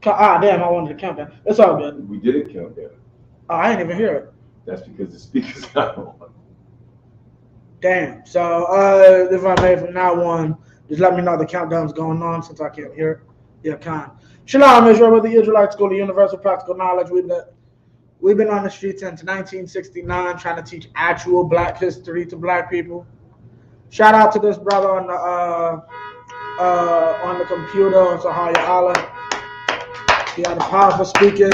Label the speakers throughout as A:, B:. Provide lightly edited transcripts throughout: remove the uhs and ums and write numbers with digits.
A: Damn, I wanted to count that. It's all good.
B: We didn't count that.
A: Oh, I didn't even hear it.
B: That's because the speaker's not on.
A: Damn. So, if I may from now on, just let me know the countdown's going on since I can't hear it. Yeah, kind. Shalom, Israel, with the Israelite School of Universal Practical Knowledge. We've been on the streets since 1969 trying to teach actual black history to black people. Shout out to this brother on the computer on Sahaya Allah. He had a powerful speaking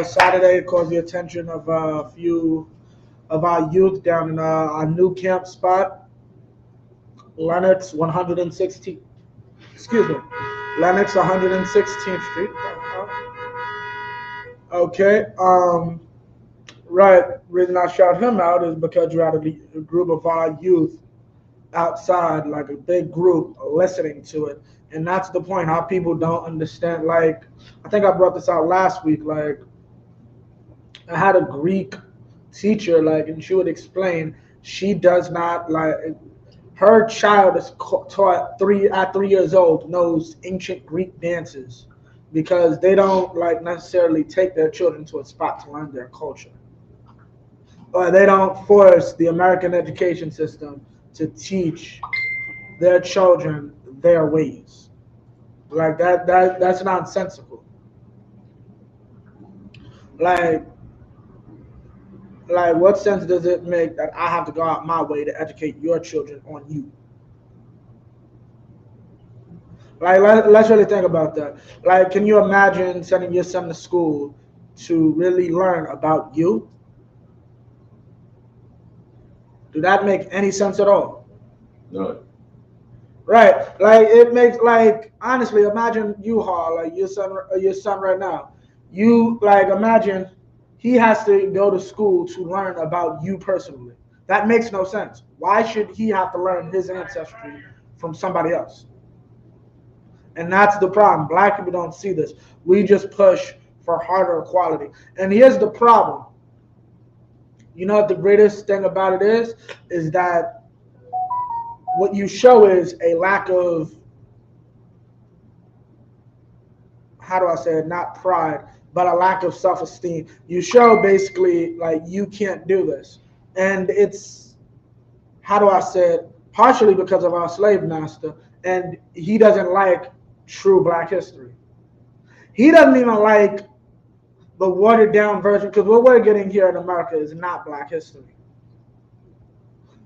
A: Saturday, caught the attention of a few of our youth down in our new camp spot, Lennox 116. Excuse me, Lennox 116th Street. Okay. Right. Reason I shout him out is because you had a group of our youth outside, like a big group, listening to it. And that's the point, how people don't understand. Like, I think I brought this out last week. Like, I had a Greek teacher, like, and she would explain she does not, like, her child is taught at 3 years old, knows ancient Greek dances because they don't, like, necessarily take their children to a spot to learn their culture. Or they don't force the American education system to teach their children their ways. Like that's nonsensical. Like what sense does it make that I have to go out my way to educate your children on you? Like let's really think about that. Like, can you imagine sending your son to school to really learn about you? Do that make any sense at all?
B: None.
A: Right. Like, it makes, like, honestly, imagine you, Har, like your son right now. You, like, imagine he has to go to school to learn about you personally. That makes no sense. Why should he have to learn his ancestry from somebody else? And that's the problem. Black people don't see this. We just push for harder equality. And here's the problem. You know what the greatest thing about it is that what you show is a lack of, how do I say it, not pride, but a lack of self-esteem. You show basically like you can't do this. And it's, how do I say it, partially because of our slave master, and he doesn't like true black history. He doesn't even like the watered down version, because what we're getting here in America is not black history.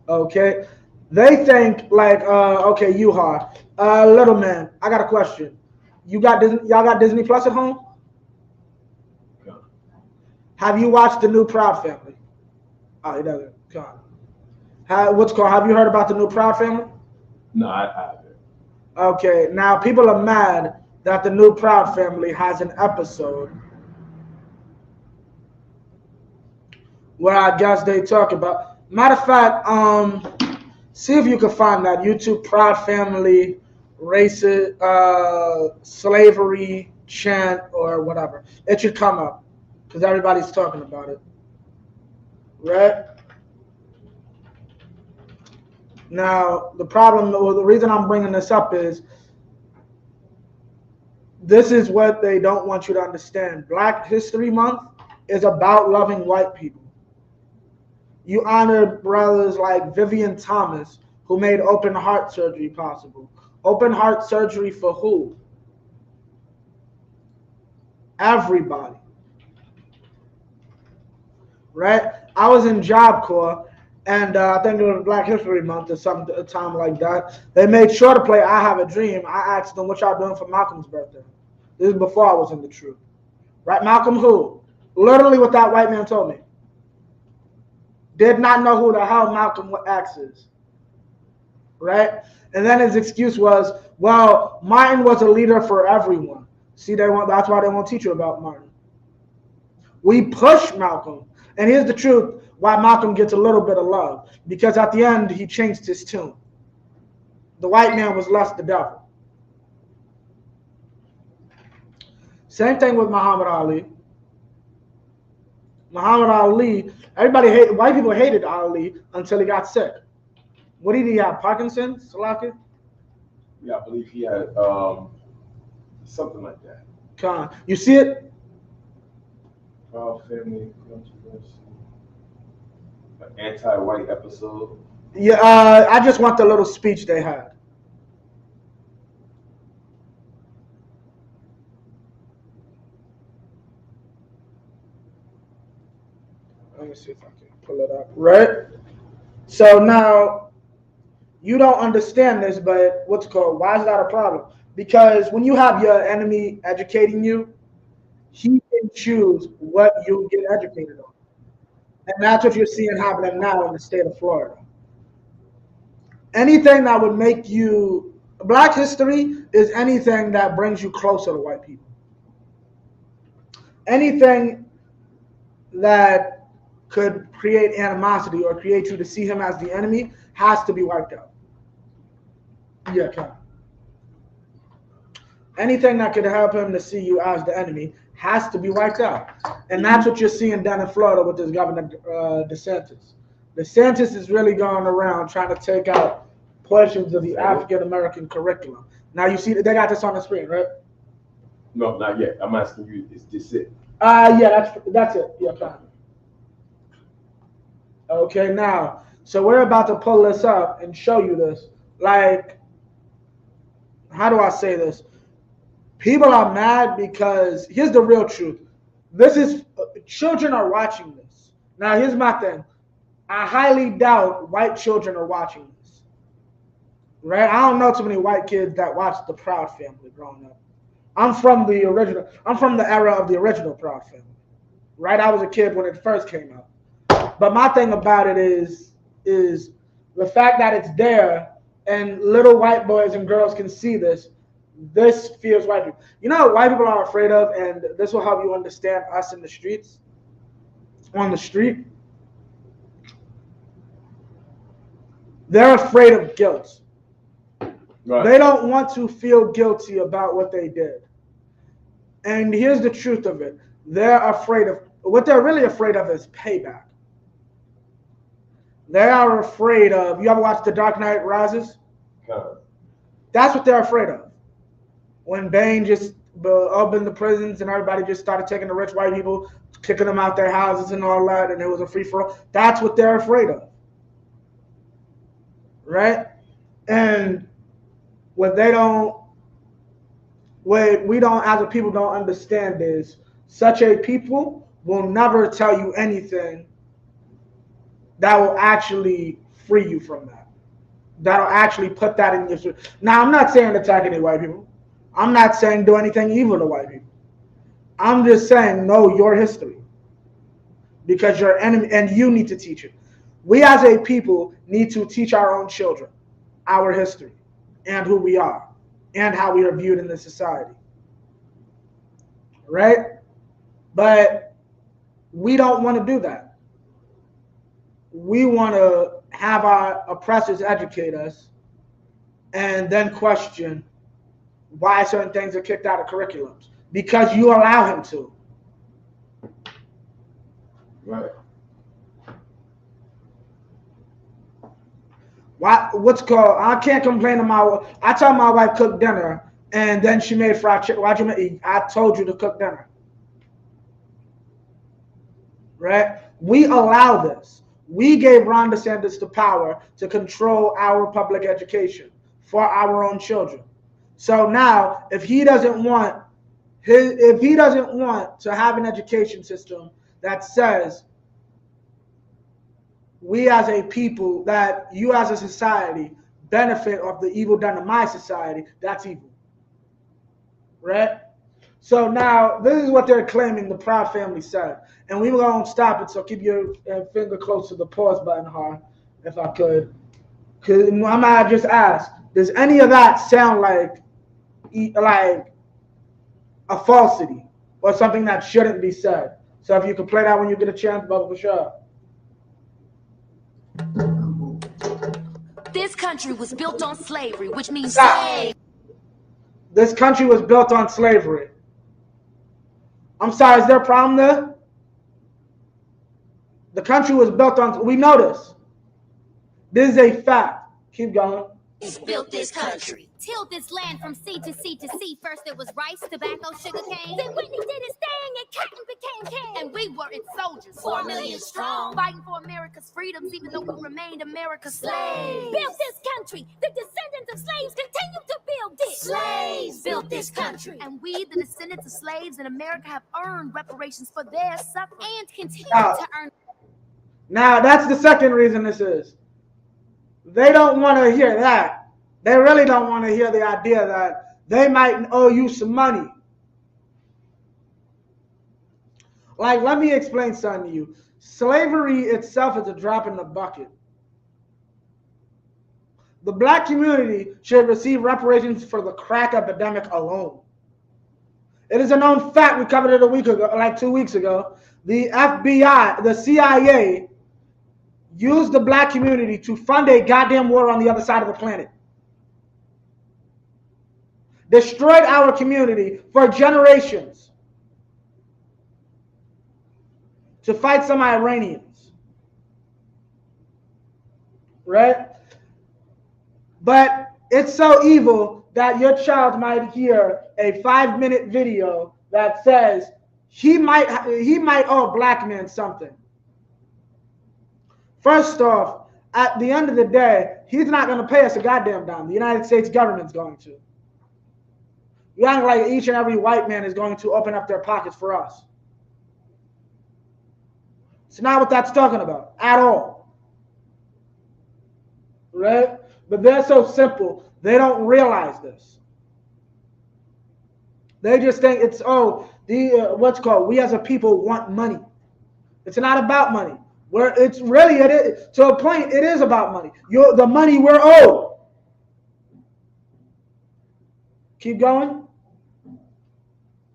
A: Okay? They think like, okay, you hard. Little man, I got a question. Y'all got Disney Plus at home?
B: No.
A: Have you watched the new Proud Family? Oh, he doesn't. Come on. Have you heard about the new Proud Family?
B: No, I haven't.
A: Okay, now people are mad that the new Proud Family has an episode where I guess they talk about. Matter of fact, see if you can find that YouTube Proud Family racist slavery chant or whatever. It should come up because everybody's talking about it, right? Now the problem, or the reason I'm bringing this up is this is what they don't want you to understand. Black History Month is about loving white people. You honor brothers like Vivian Thomas, who made open heart surgery possible. Open heart surgery for who? Everybody. Right? I was in Job Corps, and I think it was Black History Month or something, a time like that. They made sure to play I Have a Dream. I asked them, what y'all doing for Malcolm's birthday? This is before I was in the truth. Right? Malcolm who? Literally what that white man told me. Did not know who the hell Malcolm X is. Right? And then his excuse was, well, Martin was a leader for everyone. See, that's why they won't teach you about Martin. We push Malcolm. And here's the truth, why Malcolm gets a little bit of love. Because at the end, he changed his tune. The white man was less the devil. Same thing with Muhammad Ali. Muhammad Ali, white people hated Ali until he got sick. What did he have? Parkinson's, Salaki?
B: Yeah, I believe he had something like that.
A: You see it?
B: Proud family controversy. An anti-white episode.
A: Yeah. I just want the little speech they had. Let me see if I can pull it up. Right. So now you don't understand this, but what's it called? Why is that a problem? Because when you have your enemy educating you, he can choose what you get educated on. And that's what you're seeing happening now in the state of Florida. Anything that would make you black history is anything that brings you closer to white people. Anything that could create animosity or create you to see him as the enemy has to be wiped out. Yeah, Kyle. Anything that could help him to see you as the enemy has to be wiped out. And that's what you're seeing down in Florida with this Governor DeSantis. DeSantis is really going around trying to take out portions of the African American curriculum. Now you see that they got this on the screen, right?
B: No, not yet. I'm asking you, is this it?
A: Yeah, that's it. Yeah, fine. Okay, now, so we're about to pull this up and show you this. Like, how do I say this? People are mad because here's the real truth. This is children are watching this. Now, here's my thing. I highly doubt white children are watching this. Right? I don't know too many white kids that watched the Proud Family growing up. I'm from the era of the original Proud Family. Right? I was a kid when it first came out. But my thing about it is the fact that it's there and little white boys and girls can see this. This fears white people. You know what white people are afraid of, and this will help you understand us in the streets. On the street, they're afraid of guilt. Right. They don't want to feel guilty about what they did. And here's the truth of it. They're afraid of, what they're really afraid of is payback. They are afraid of, you ever watch The Dark Knight Rises? No. That's what they're afraid of. When Bane just opened the prisons and everybody just started taking the rich white people, kicking them out their houses and all that, and it was a free-for-all. That's what they're afraid of. Right? And what we don't, as a people, don't understand is such a people will never tell you anything that will actually free you from that. That'll actually put that in your... Now, I'm not saying attack any white people. I'm not saying do anything evil to white people. I'm just saying know your history. Because you're enemy, and you need to teach it. We as a people need to teach our own children our history and who we are and how we are viewed in this society. Right? But we don't want to do that. We want to have our oppressors educate us and then question why certain things are kicked out of curriculums. Because you allow him to. Right. What's called, I can't complain to my wife. I tell my wife cook dinner and then she made fried chicken. Why'd you make? I told you to cook dinner. Right? We allow this. We gave Ron DeSantis the power to control our public education for our own children. So now, if he doesn't want to have an education system that says we as a people, that you as a society benefit of the evil done in my society, that's evil. Right? So now, this is what they're claiming the Proud Family said. And we won't stop it, so keep your finger close to the pause button, Har, if I could. Because I might just ask, does any of that sound like a falsity or something that shouldn't be said? So if you could play that when you get a chance, Bubba, for sure.
C: This country was built on slavery, which means slave.
A: This country was built on slavery. I'm sorry, is there a problem there? The country was built on, we know this. This is a fact. Keep going.
C: He's built this country. tilled this land from sea to sea to sea. First it was rice, tobacco, sugar cane. Then Whitney did his thing and cotton became king. And we were its soldiers, 4 million strong, fighting for America's freedoms, even though we remained America's slaves. Built this country. The descendants of slaves continue to build this. Slaves built this country. And we, the descendants of slaves in America, have earned reparations for their suffering and continue to earn.
A: Now, that's the second reason this is. They don't want to hear that. They really don't want to hear the idea that they might owe you some money. Like, let me explain something to you. Slavery itself is a drop in the bucket. The black community should receive reparations for the crack epidemic alone. It is a known fact, we covered it a week ago, like 2 weeks ago. The FBI, the CIA, used the black community to fund a goddamn war on the other side of the planet. Destroyed our community for generations to fight some Iranians. Right? But it's so evil that your child might hear a 5-minute video that says he might owe black men something. First off, at the end of the day, he's not going to pay us a goddamn dime. The United States government's going to. You act like each and every white man is going to open up their pockets for us. It's not what that's talking about at all. Right? But they're so simple, they don't realize this. They just think it's, we as a people want money. It's not about money. Where it's really, it is, to a point, it is about money. The money we're owed. Keep going.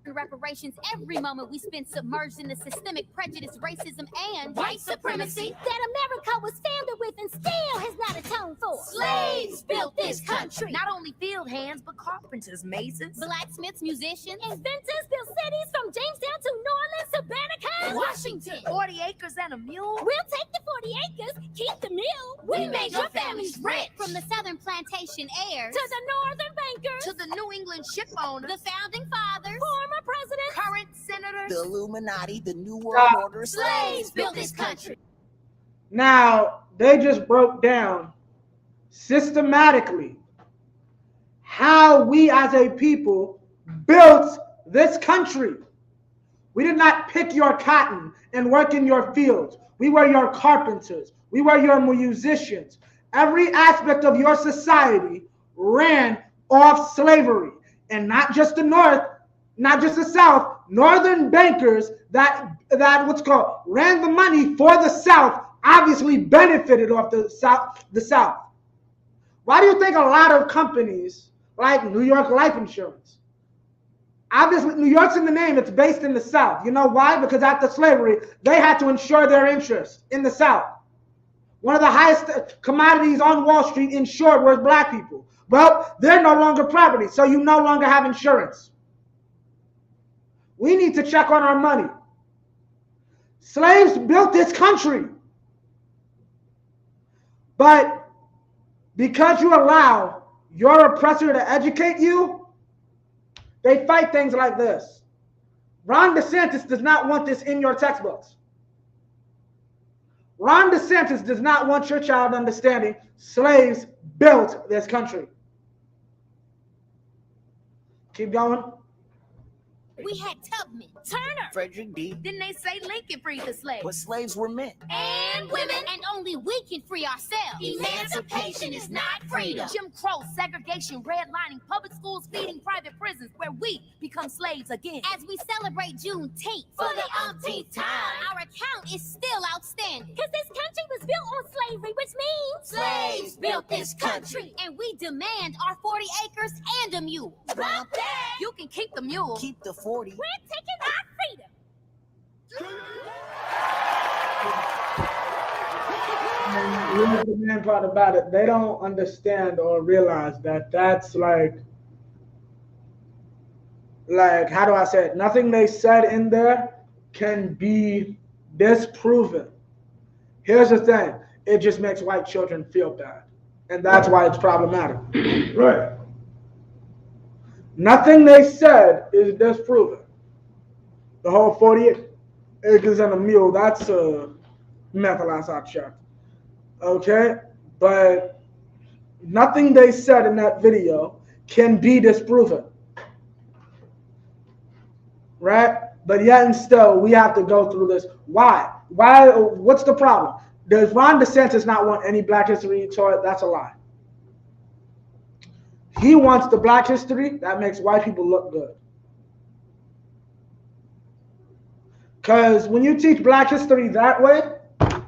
C: Reparations every moment we spend submerged in the systemic prejudice, racism, and white supremacy that America was founded with and still has not atoned for. Slaves built this country. Not only field hands, but carpenters, masons, blacksmiths, musicians, inventors built cities from Jamestown to New Orleans to Banneker, Washington. 40 acres and a mule. We'll take the 40 acres, keep the mule. We made your families rich. From the southern plantation heirs to the northern bankers to the New England ship owners, the founding fathers, former presidents, current senators,
D: the Illuminati, the New World Order.
C: Slaves built this country.
A: Now, they just broke down systematically how we as a people built this country. We did not pick your cotton and work in your fields. We were your carpenters. We were your musicians. Every aspect of your society ran off slavery. And not just the North, not just the South, northern bankers that what's called ran the money for the South obviously benefited off the South. Why do you think a lot of companies like New York Life Insurance, obviously New York's in the name, it's based in the South. You know why? Because after slavery, they had to insure their interests in the South. One of the highest commodities on Wall Street insured was black people. Well, they're no longer property, so you no longer have insurance. We need to check on our money. Slaves built this country. But because you allow your oppressor to educate you, they fight things like this. Ron DeSantis does not want this in your textbooks. Ron DeSantis does not want your child understanding slaves built this country. Keep going.
C: We had Tubman, Turner,
D: Frederick D.
C: Didn't they say Lincoln freed the slaves?
D: But slaves were men.
C: And women. And only we can free ourselves. Emancipation is not freedom. Jim Crow, segregation, redlining, public schools, feeding private prisons, where we become slaves again. As we celebrate Juneteenth for the umpteenth time, our account is still outstanding. Because this country was built on slavery, which means slaves built this country. And we demand our 40 acres and a mule. About that, you can keep the mule.
D: Keep the 40.
C: We're taking our freedom.
A: And the main part about it, they don't understand or realize that that's like how do I say it? Nothing they said in there can be disproven. Here's the thing. It just makes white children feel bad. And that's why it's problematic.
B: Right.
A: Nothing they said is disproven. The whole 48 acres and a mule, that's a meth last I checked. Okay? But nothing they said in that video can be disproven. Right? But yet and still, we have to go through this. Why? Why? What's the problem? Does Ron DeSantis not want any Black history taught? That's a lie. He wants the Black history that makes white people look good. Because when you teach Black history that way,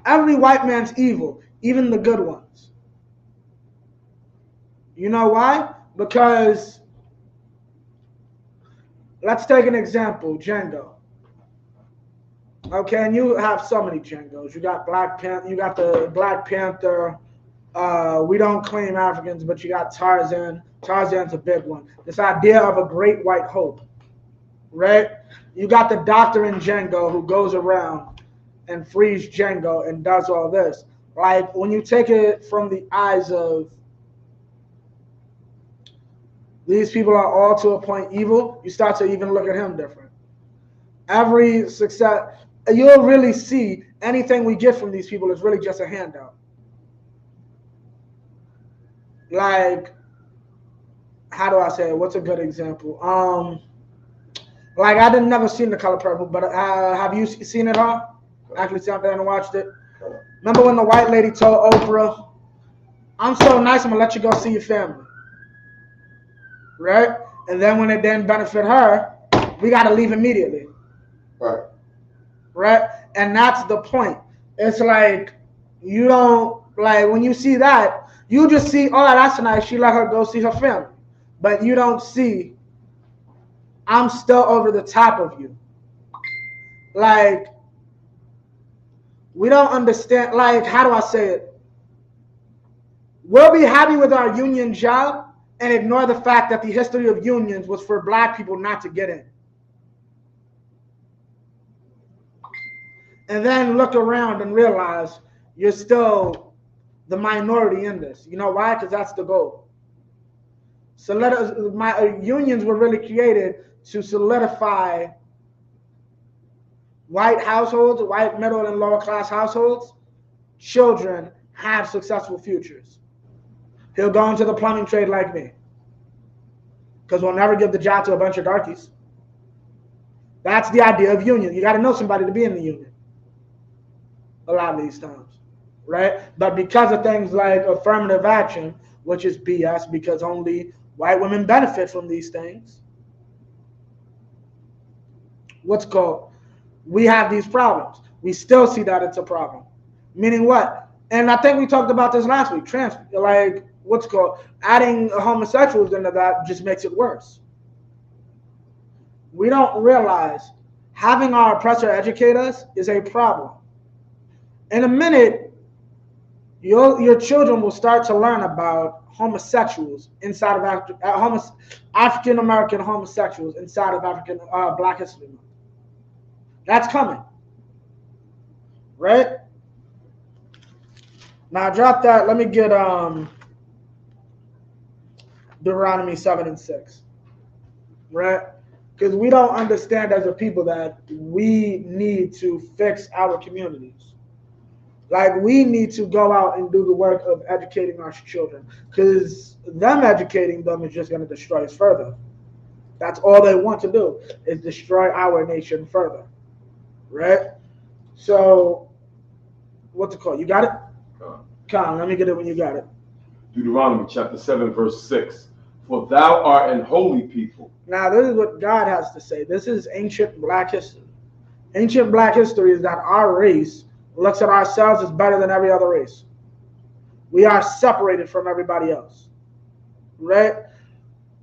A: every white man's evil, even the good ones. You know why? Because, let's take an example, Django. Okay, and you have so many Django's. You got Black Panther. You got the Black Panther. We don't claim Africans, but you got Tarzan. Tarzan's a big one. This idea of a great white hope, right? You got the doctor in Django who goes around and frees Django and does all this. Like, when you take it from the eyes of these people are all to a point evil, you start to even look at him different. Every success, you'll really see anything we get from these people is really just a handout. Like, how do I say it? What's a good example? Like, I didn't never seen The Color Purple, but have you seen it all? Actually sat there and watched it. Remember when the white lady told Oprah, "I'm so nice, I'm gonna let you go see your family," right? And then when it didn't benefit her, we got to leave immediately.
B: Right.
A: Right? And that's the point. It's like, you don't, like, when you see that, you just see, oh, that's nice, she let her go see her family. But you don't see, I'm still over the top of you. Like, we don't understand, like, how do I say it? We'll be happy with our union job and ignore the fact that the history of unions was for Black people not to get in. And then look around and realize you're still the minority in this. You know why? Because that's the goal. Unions were really created to solidify white households, white middle and lower class households. Children have successful futures. He'll go into the plumbing trade like me, because we'll never give the job to a bunch of darkies. That's the idea of union. You got to know somebody to be in the union a lot of these times, right? But because of things like affirmative action, which is BS, because only white women benefit from these things, we have these problems. We still see that it's a problem. Meaning what? And I think we talked about this last week, adding homosexuals into that just makes it worse. We don't realize having our oppressor educate us is a problem. In a minute, your children will start to learn about homosexuals inside of African American homosexuals inside of African Black History Month. That's coming, right? Now drop that. Let me get Deuteronomy 7:6, right? Because we don't understand as a people that we need to fix our communities. Like, we need to go out and do the work of educating our children, because them educating them is just going to destroy us further. That's all they want to do, is destroy our nation further, right? So, what's it called? You got it? Con, let me get it when you got it.
B: Deuteronomy chapter 7, verse 6. For thou art an holy people.
A: Now, this is what God has to say. This is ancient Black history. Ancient Black history is that our race looks at ourselves as better than every other race. We are separated from everybody else, right?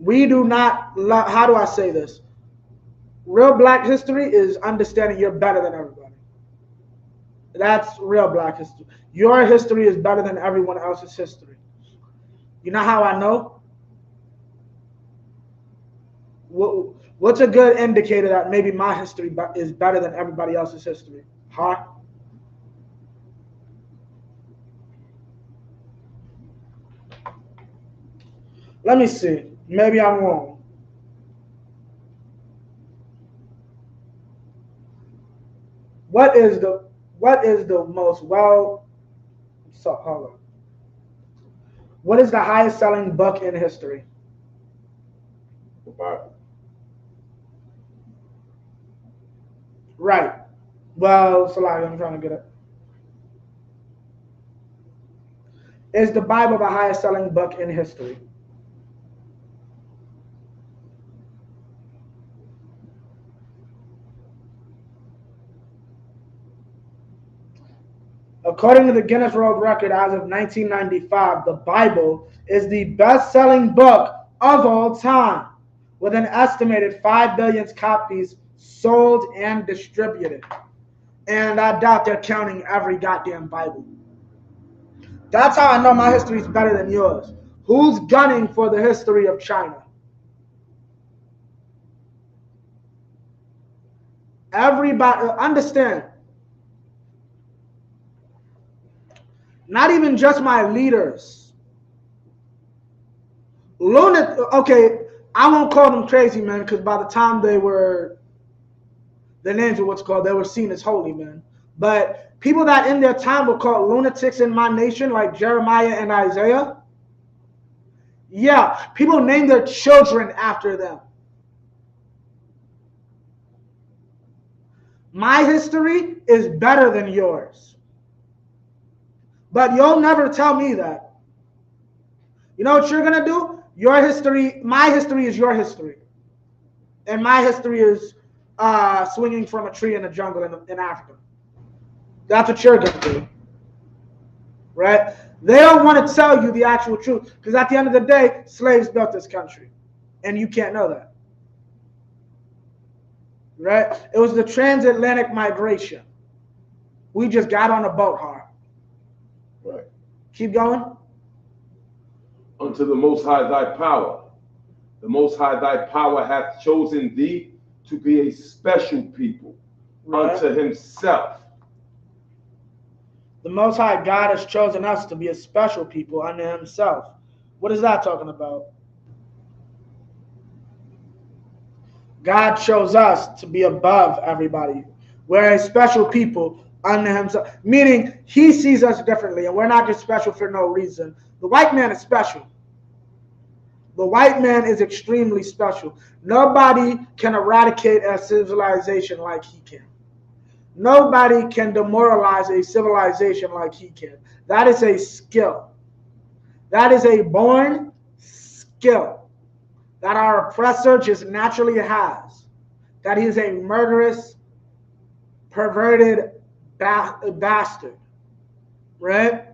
A: We do not, how do I say this? Real Black history is understanding you're better than everybody. That's real Black history. Your history is better than everyone else's history. You know how I know? What's a good indicator that maybe my history is better than everybody else's history? Huh? Let me see. Maybe I'm wrong. what is the most well so hold on. What is the highest selling book in history?
B: The Bible.
A: Right. Well, Salaki, I'm trying to get it. Is the Bible the highest selling book in history? According to the Guinness World Record, as of 1995, the Bible is the best-selling book of all time, with an estimated 5 billion copies sold and distributed. And I doubt they're counting every goddamn Bible. That's how I know my history is better than yours. Who's gunning for the history of China? Everybody, understand. Not even just my leaders. Okay, I won't call them crazy men because by the time their names were what's called, they were seen as holy men. But people that in their time were called lunatics in my nation, like Jeremiah and Isaiah, yeah, people name their children after them. My history is better than yours. But you'll never tell me that. You know what you're going to do? Your history, my history is your history. And my history is swinging from a tree in the jungle in Africa. That's what you're going to do. Right? They don't want to tell you the actual truth. Because at the end of the day, slaves built this country. And you can't know that. Right? It was the transatlantic migration. We just got on a boat hard.
B: Right.
A: Keep going.
B: Unto the Most High thy power. The Most High thy power hath chosen thee to be a special people unto himself.
A: The Most High God has chosen us to be a special people unto himself. What is that talking about? God chose us to be above everybody. We're a special people unto himself. Meaning, he sees us differently, and we're not just special for no reason. The white man is special. The white man is extremely special. Nobody can eradicate a civilization like he can. Nobody can demoralize a civilization like he can. That is a skill. That is a born skill that our oppressor just naturally has. That he is a murderous, perverted bastard. Right?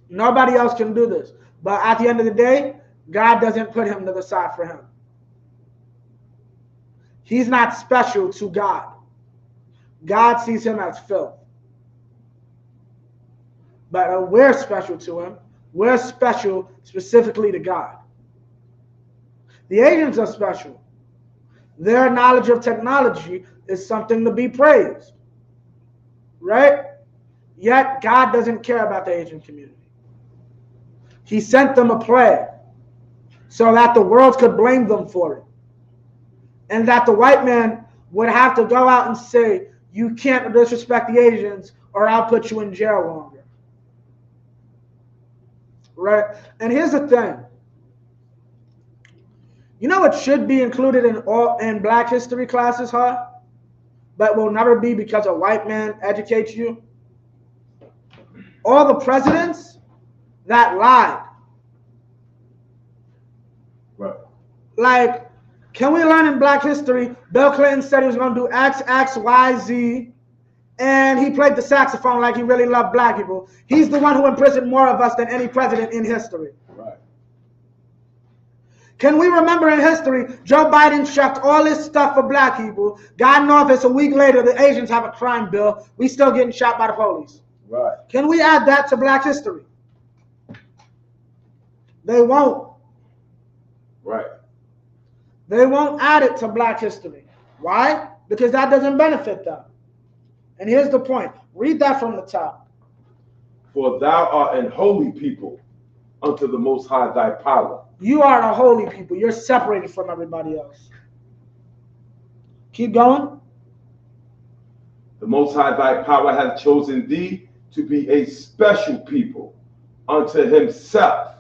A: Nobody else can do this. But at the end of the day, God doesn't put him to the side for him. He's not special to God. God sees him as filth. But we're special to him. We're special specifically to God. The Asians are special. Their knowledge of technology is something to be praised. Right? Yet God doesn't care about the Asian community. He sent them a plague so that the world could blame them for it. And that the white man would have to go out and say, you can't disrespect the Asians or I'll put you in jail longer. Right? And here's the thing. You know what should be included in black history classes, huh? But will never be because a white man educates you? All the presidents that lied.
B: Right.
A: Like, can we learn in black history, Bill Clinton said he was going to do X, X, Y, Z, and he played the saxophone like he really loved black people. He's the one who imprisoned more of us than any president in history.
B: Right.
A: Can we remember in history, Joe Biden shucked all this stuff for black people, got in office a week later, the Asians have a crime bill, we still getting shot by the police.
B: Right.
A: Can we add that to black history? They won't.
B: Right.
A: They won't add it to black history. Why? Because that doesn't benefit them. And here's the point. Read that from the top.
B: For thou art an holy people unto the Most High thy power.
A: You are a holy people. You're separated from everybody else. Keep going.
B: The Most High thy power hath chosen thee to be a special people unto himself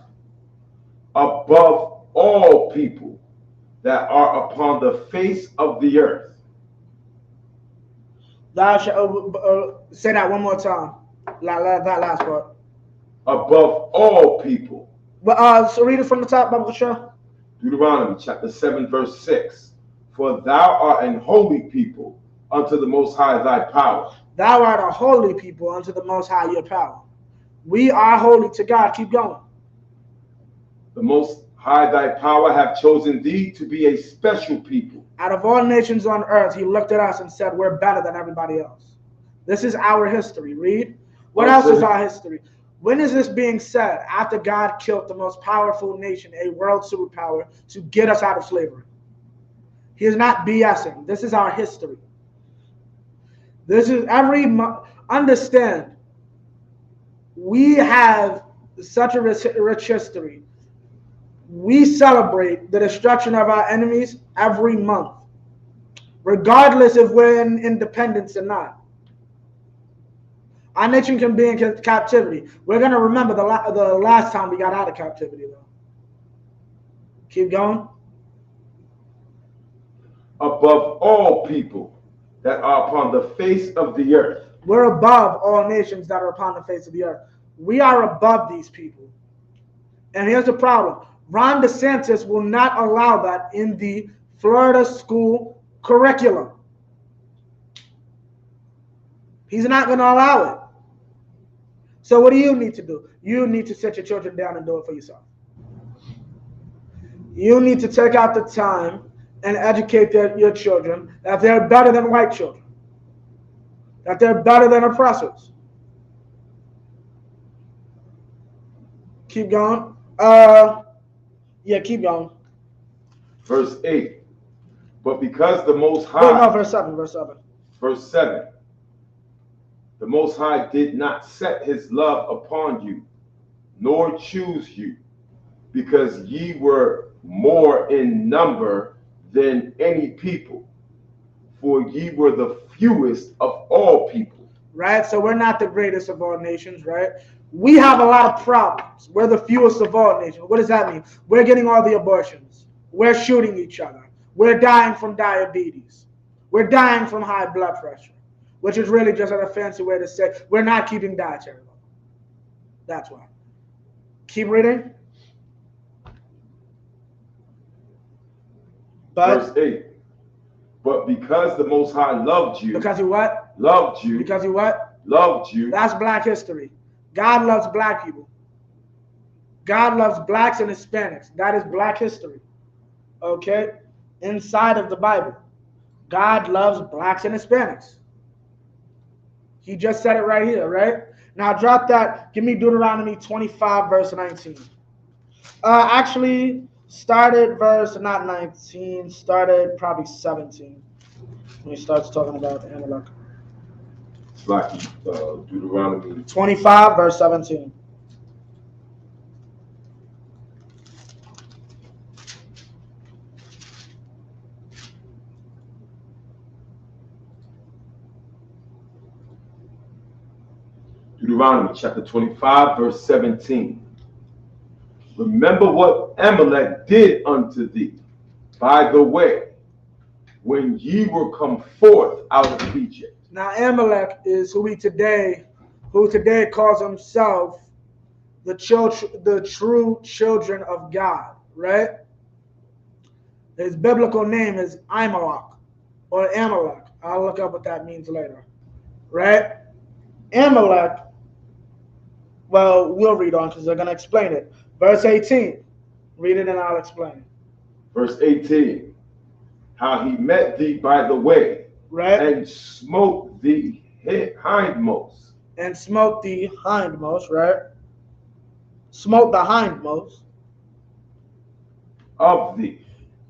B: above all people that are upon the face of the earth.
A: Thou shalt say that one more time. That last part.
B: Above all people.
A: But so read it from the top, Bible Show.
B: Deuteronomy chapter 7, verse 6. For thou art an holy people unto the Most High thy power.
A: Thou art a holy people unto the Most High your power. We are holy to God. Keep going.
B: The Most High thy power hath chosen thee to be a special people.
A: Out of all nations on earth, he looked at us and said, we're better than everybody else. This is our history. Read. What else is our history? When is this being said? After God killed the most powerful nation, a world superpower, to get us out of slavery. He is not BSing. This is our history. This is understand, we have such a rich history. We celebrate the destruction of our enemies every month, regardless if we're in independence or not. Our nation can be in captivity. We're going to remember the last time we got out of captivity, though. Keep going.
B: Above all people that are upon the face of the earth.
A: We're above all nations that are upon the face of the earth. We are above these people. And here's the problem. Ron DeSantis will not allow that in the Florida school curriculum. He's not going to allow it. So what do you need to do? You need to sit your children down and do it for yourself. You need to take out the time and educate your children that they're better than white children, that they're better than oppressors. Keep going. Yeah, keep going.
B: Verse 8. But because the Most High...
A: Wait, no, verse 7.
B: Verse 7. The Most High did not set his love upon you, nor choose you, because ye were more in number than any people, for ye were the fewest of all people.
A: Right? So we're not the greatest of all nations, right? We have a lot of problems. We're the fewest of all nations. What does that mean? We're getting all the abortions. We're shooting each other. We're dying from diabetes. We're dying from high blood pressure, which is really just a fancy way to say we're not keeping dietary law. That's why. Keep reading.
B: Verse 8. But because the Most High loved you.
A: Because he what?
B: Loved you.
A: Because he what?
B: Loved you.
A: That's black history. God loves black people. God loves blacks and Hispanics. That is black history. Okay? Inside of the Bible. God loves blacks and Hispanics. He just said it right here, right? Now drop that. Give me Deuteronomy 25, verse 19. Actually, started verse, not 19, started probably 17. When he starts talking about Amalek.
B: It's like Deuteronomy
A: 25, verse 17.
B: Deuteronomy chapter 25, verse 17. Remember what Amalek did unto thee by the way, when ye were come forth out of Egypt.
A: Now Amalek is who today calls himself the true children of God, right? His biblical name is Amalek or Amalek. I'll look up what that means later, right? Amalek, well, we'll read on because they're going to explain it. Verse 18. Read it and I'll explain it.
B: Verse 18. How he met thee by the way,
A: right?
B: And smote the hindmost.
A: And smote the hindmost, right? Smote the hindmost.
B: Of thee.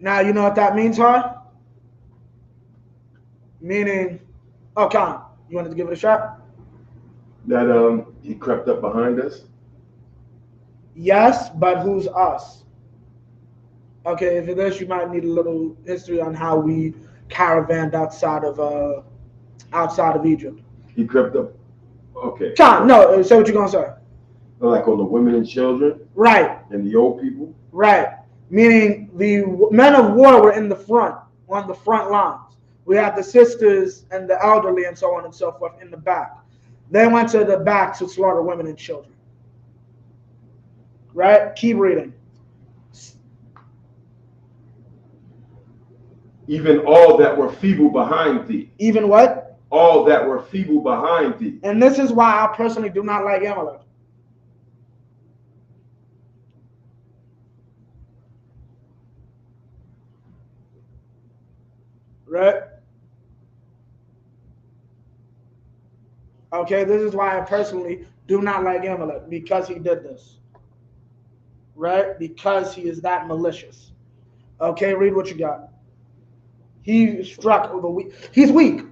A: Now, you know what that means, huh? Meaning, oh, Con, you wanted to give it a shot?
B: That he crept up behind us?
A: Yes, but who's us? Okay, for this you might need a little history on how we caravanned outside of outside of Egypt.
B: He crept up. Okay.
A: John, no, say what you're gonna say.
B: Like on the women and children.
A: Right.
B: And the old people.
A: Right. Meaning the men of war were in the front, on the front lines. We had the sisters and the elderly and so on and so forth in the back. They went to the back to slaughter women and children. Right? Keep reading.
B: Even all that were feeble behind thee.
A: Even what?
B: All that were feeble behind thee.
A: And this is why I personally do not like Amalek. Right? Okay, this is why I personally do not like Amalek, because he did this. Right? Because he is that malicious. Okay, read what you got. He struck the weak. He's weak.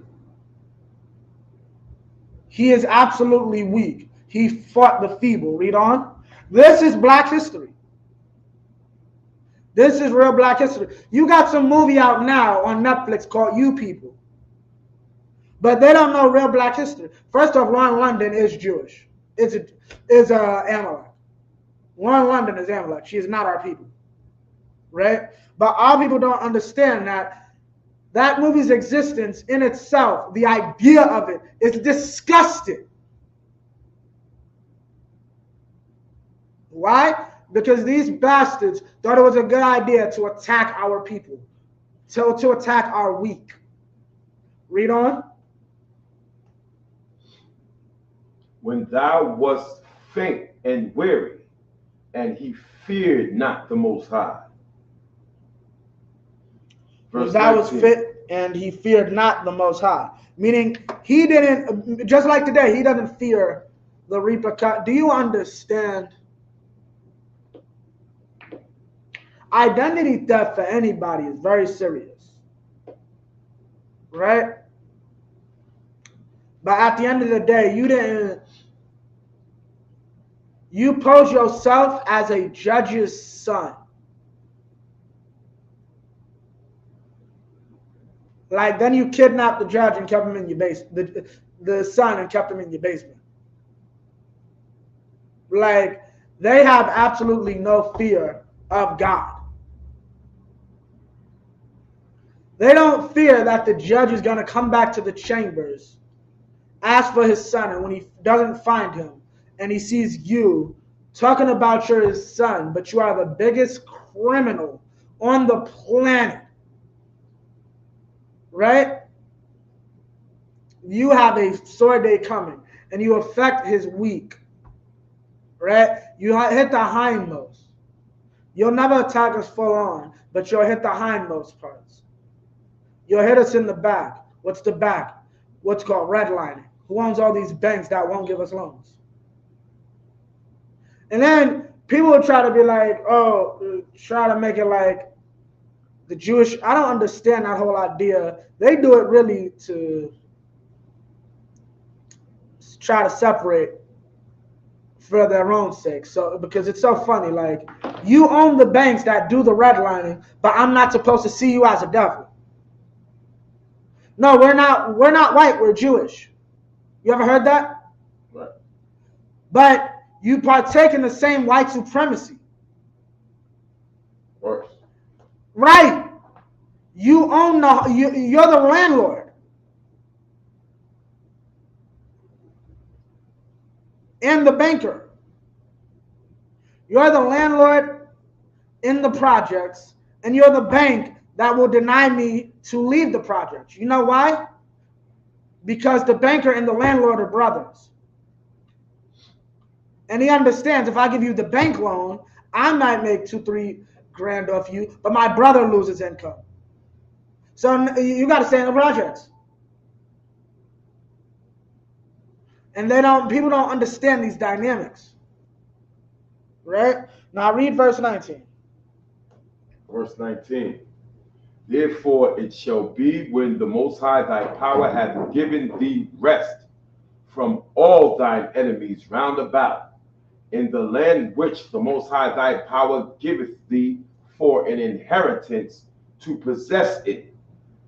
A: He is absolutely weak. He fought the feeble. Read on. This is black history. This is real black history. You got some movie out now on Netflix called You People. But they don't know real black history. First off, Lauren London is Jewish. Is Amalek. Lauren London is Amalek. She is not our people. Right? But our people don't understand that movie's existence in itself, the idea of it, is disgusting. Why? Because these bastards thought it was a good idea to attack our people, to attack our weak. Read on.
B: When thou wast faint and weary, and he feared not the Most High.
A: Verse 19. Thou was fit and he feared not the Most High. Meaning, he didn't, just like today, he doesn't fear the repercussions. Do you understand? Identity theft for anybody is very serious. Right? But at the end of the day, you pose yourself as a judge's son. Like, then you kidnapped the judge and kept him in your basement, the son, and kept him in your basement. Like, they have absolutely no fear of God. They don't fear that the judge is going to come back to the chambers, ask for his son, and when he doesn't find him, and he sees you talking about you're his son, but you are the biggest criminal on the planet, right? You have a sore day coming, and you affect his weak, right? You hit the hindmost. You'll never attack us full on, but you'll hit the hindmost parts. You'll hit us in the back. What's the back? What's called redlining. Who owns all these banks that won't give us loans? And then people will try to be like, oh, try to make it like the Jewish. I don't understand that whole idea. They do it really to try to separate for their own sake. So, because it's so funny, like, you own the banks that do the redlining, but I'm not supposed to see you as a devil. No, we're not white, we're Jewish. You ever heard that?
B: Right.
A: But you partake in the same white supremacy.
B: Worse.
A: Right. You own you're the landlord. And the banker. You're the landlord in the projects, and you're the bank that will deny me to leave the project. You know why? Because the banker and the landlord are brothers. And he understands if I give you the bank loan, I might make $2-3 grand off you, but my brother loses income. So you got to stay in the projects. And people don't understand these dynamics. Right? Now read verse 19.
B: Verse 19. Therefore it shall be when the Most High thy power hath given thee rest from all thine enemies round about, in the land which the Most High thy power giveth thee for an inheritance to possess it,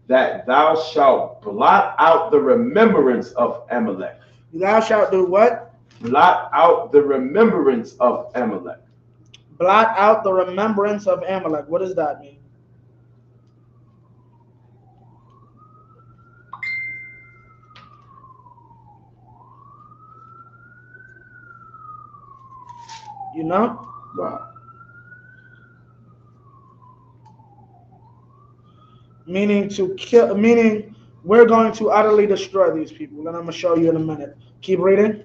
B: that thou shalt blot out the remembrance of Amalek.
A: Thou shalt do what?
B: Blot out the remembrance of Amalek.
A: Blot out the remembrance of Amalek. What does that mean? You know?
B: Wow.
A: Meaning to kill, meaning we're going to utterly destroy these people. And I'm going to show you in a minute. Keep reading.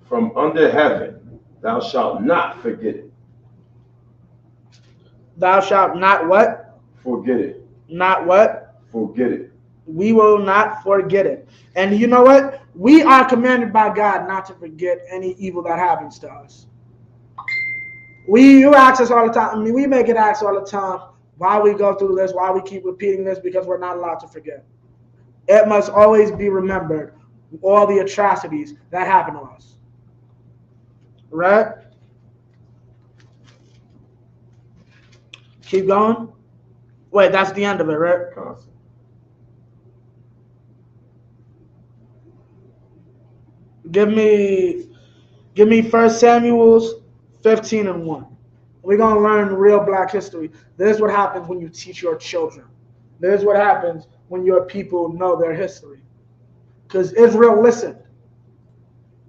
B: From under heaven thou shalt not forget it.
A: Thou shalt not what?
B: Forget it.
A: Not what?
B: Forget it.
A: We will not forget it. And you know what? We are commanded by God not to forget any evil that happens to us. You ask us all the time. I mean, we may get asked all the time why we go through this, why we keep repeating this, because we're not allowed to forget. It must always be remembered all the atrocities that happen to us. Right? Keep going. Wait, that's the end of it, right?
B: Constant.
A: Give me 1 Samuel's 15:1. We're going to learn real black history. This is what happens when you teach your children. This is what happens when your people know their history. Because Israel listened.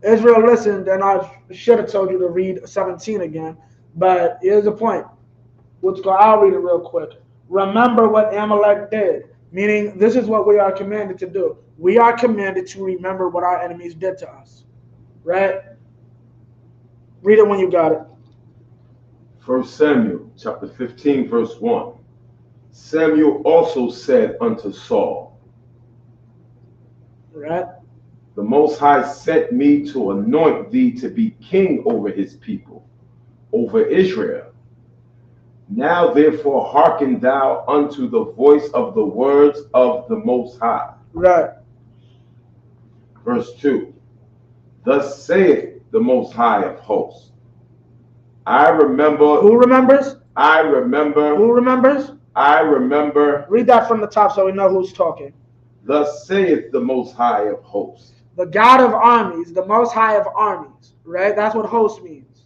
A: Israel listened, and I should have told you to read 17 again. But here's the point. I'll read it real quick. Remember what Amalek did. Meaning, this is what we are commanded to do. We are commanded to remember what our enemies did to us. Right? Read it when you got it.
B: 1 Samuel chapter 15, verse 1. Samuel also said unto Saul,
A: Right?
B: the Most High sent me to anoint thee to be king over his people, over Israel. Now therefore hearken thou unto the voice of the words of the Most High.
A: Right.
B: Verse 2. Thus saith the Most High of hosts. I remember.
A: Who remembers?
B: I remember.
A: Who remembers?
B: I remember.
A: Read that from the top so we know who's talking.
B: Thus saith the Most High of hosts.
A: The God of armies, the Most High of armies, right? That's what host means.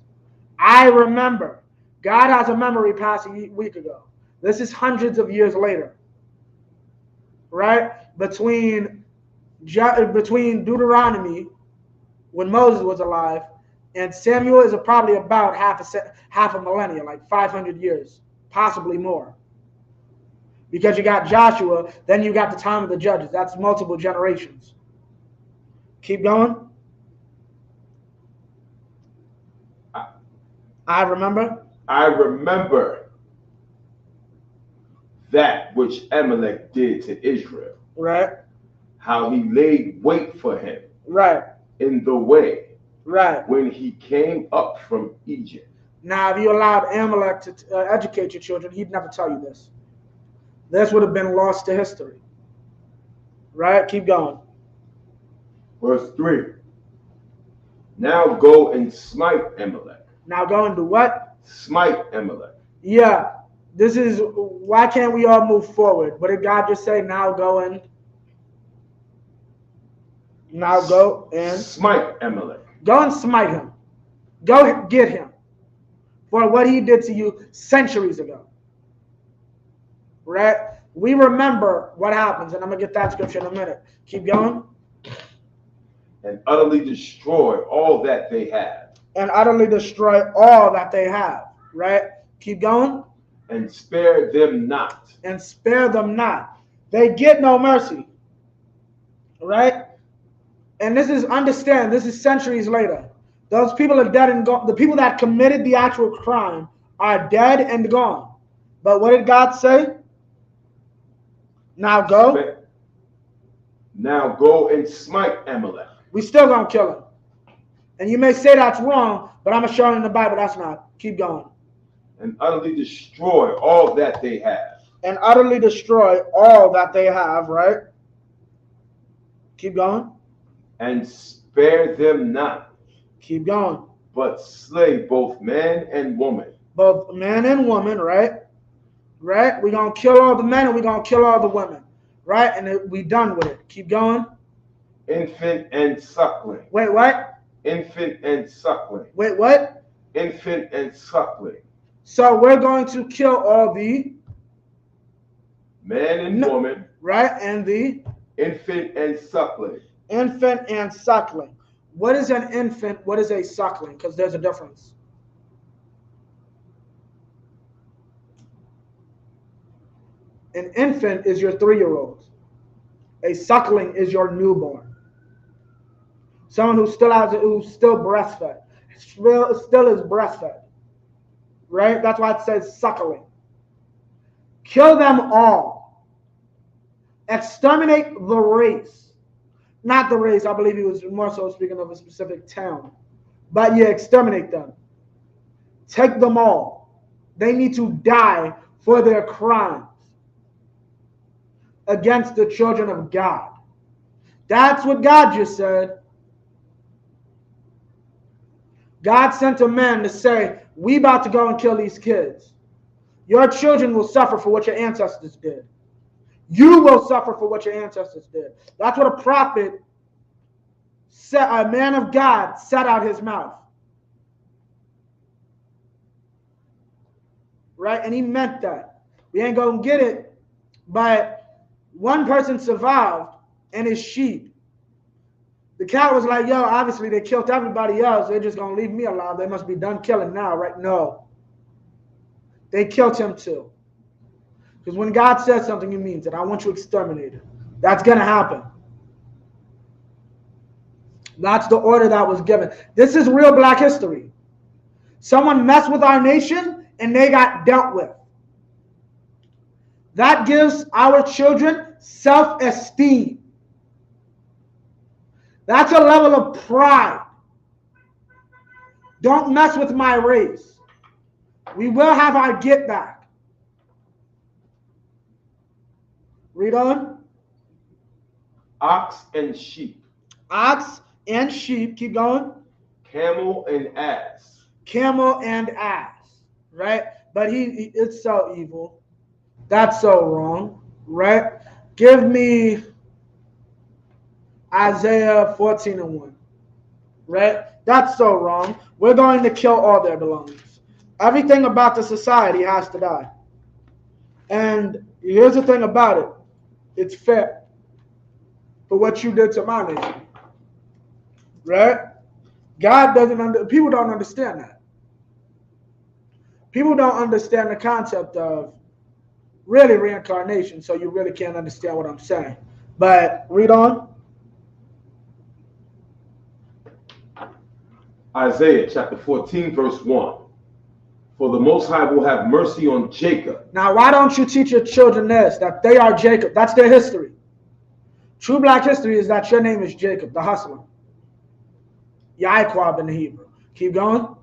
A: I remember. God has a memory passed a week ago. This is hundreds of years later, right? Between Deuteronomy, when Moses was alive, and Samuel is probably about half a millennia, like 500 years, possibly more. Because you got Joshua, then you got the time of the judges. That's multiple generations. Keep going. I remember.
B: I remember that which Amalek did to Israel.
A: Right.
B: How he laid wait for him.
A: Right.
B: In the way.
A: Right.
B: When he came up from Egypt.
A: Now, if you allowed Amalek to educate your children, he'd never tell you this. This would have been lost to history. Right? Keep going.
B: Verse 3. Now go and smite Amalek.
A: Now go and do what?
B: Smite Amalek.
A: Yeah. This is, why can't we all move forward? What did God just say? Now go and
B: smite Amalek.
A: Go and smite him. Go get him for what he did to you centuries ago. Right? We remember what happens, and I'm going to get that scripture in a minute. Keep going.
B: And utterly destroy all that they have.
A: And utterly destroy all that they have. Right? Keep going.
B: And spare them not.
A: And spare them not. They get no mercy. Right? And this is centuries later. Those people are dead and gone. The people that committed the actual crime are dead and gone. But what did God say? Now go.
B: Now go and smite Amalek.
A: We still gonna kill him. And you may say that's wrong, but I'm gonna show you in the Bible that's not. Keep going.
B: And utterly destroy all that they have.
A: And utterly destroy all that they have, right? Keep going.
B: And spare them not.
A: Keep going.
B: But slay both man and woman.
A: Both man and woman, right? right? We're going to kill all the men and we're going to kill all the women, right? And we done with it. Keep going.
B: Infant and suckling.
A: Wait, what?
B: Infant and suckling.
A: Wait, what?
B: Infant and suckling.
A: So we're going to kill all the
B: man and woman,
A: right? And the
B: infant and suckling.
A: Infant and suckling. What is an infant? What is a suckling? Because there's a difference. An infant is your 3-year-old. A suckling is your newborn. Someone who's still breastfed. Still is breastfed. Right? That's why it says suckling. Kill them all. Exterminate the race. Not the race. I believe he was more so speaking of a specific town. But yeah, exterminate them. Take them all. They need to die for their crimes against the children of God. That's what God just said. God sent a man to say, we about to go and kill these kids. Your children will suffer for what your ancestors did. You will suffer for what your ancestors did. That's what a prophet said, a man of God said out his mouth. Right? And he meant that. We ain't going to get it, but one person survived and his sheep. The cow was like, yo, obviously they killed everybody else. They're just going to leave me alive. They must be done killing now, right? No. They killed him too. Because when God says something, he means it. I want you exterminated. That's going to happen. That's the order that was given. This is real black history. Someone messed with our nation and they got dealt with. That gives our children self-esteem. That's a level of pride. Don't mess with my race. We will have our get back. Read on.
B: Ox and sheep.
A: Ox and sheep. Keep going.
B: Camel and ass.
A: Camel and ass. Right? But it's so evil. That's so wrong. Right? Give me Isaiah 14:1. Right? That's so wrong. We're going to kill all their belongings. Everything about the society has to die. And here's the thing about it. It's fair for what you did to my nation. Right? God doesn't people don't understand that. People don't understand the concept of really reincarnation, so you really can't understand what I'm saying. But read on.
B: Isaiah chapter 14, verse 1. For the Most High will have mercy on Jacob.
A: Now, why don't you teach your children this, that they are Jacob? That's their history. True black history is that your name is Jacob, the hustler. Yaquab in the Hebrew. Keep going.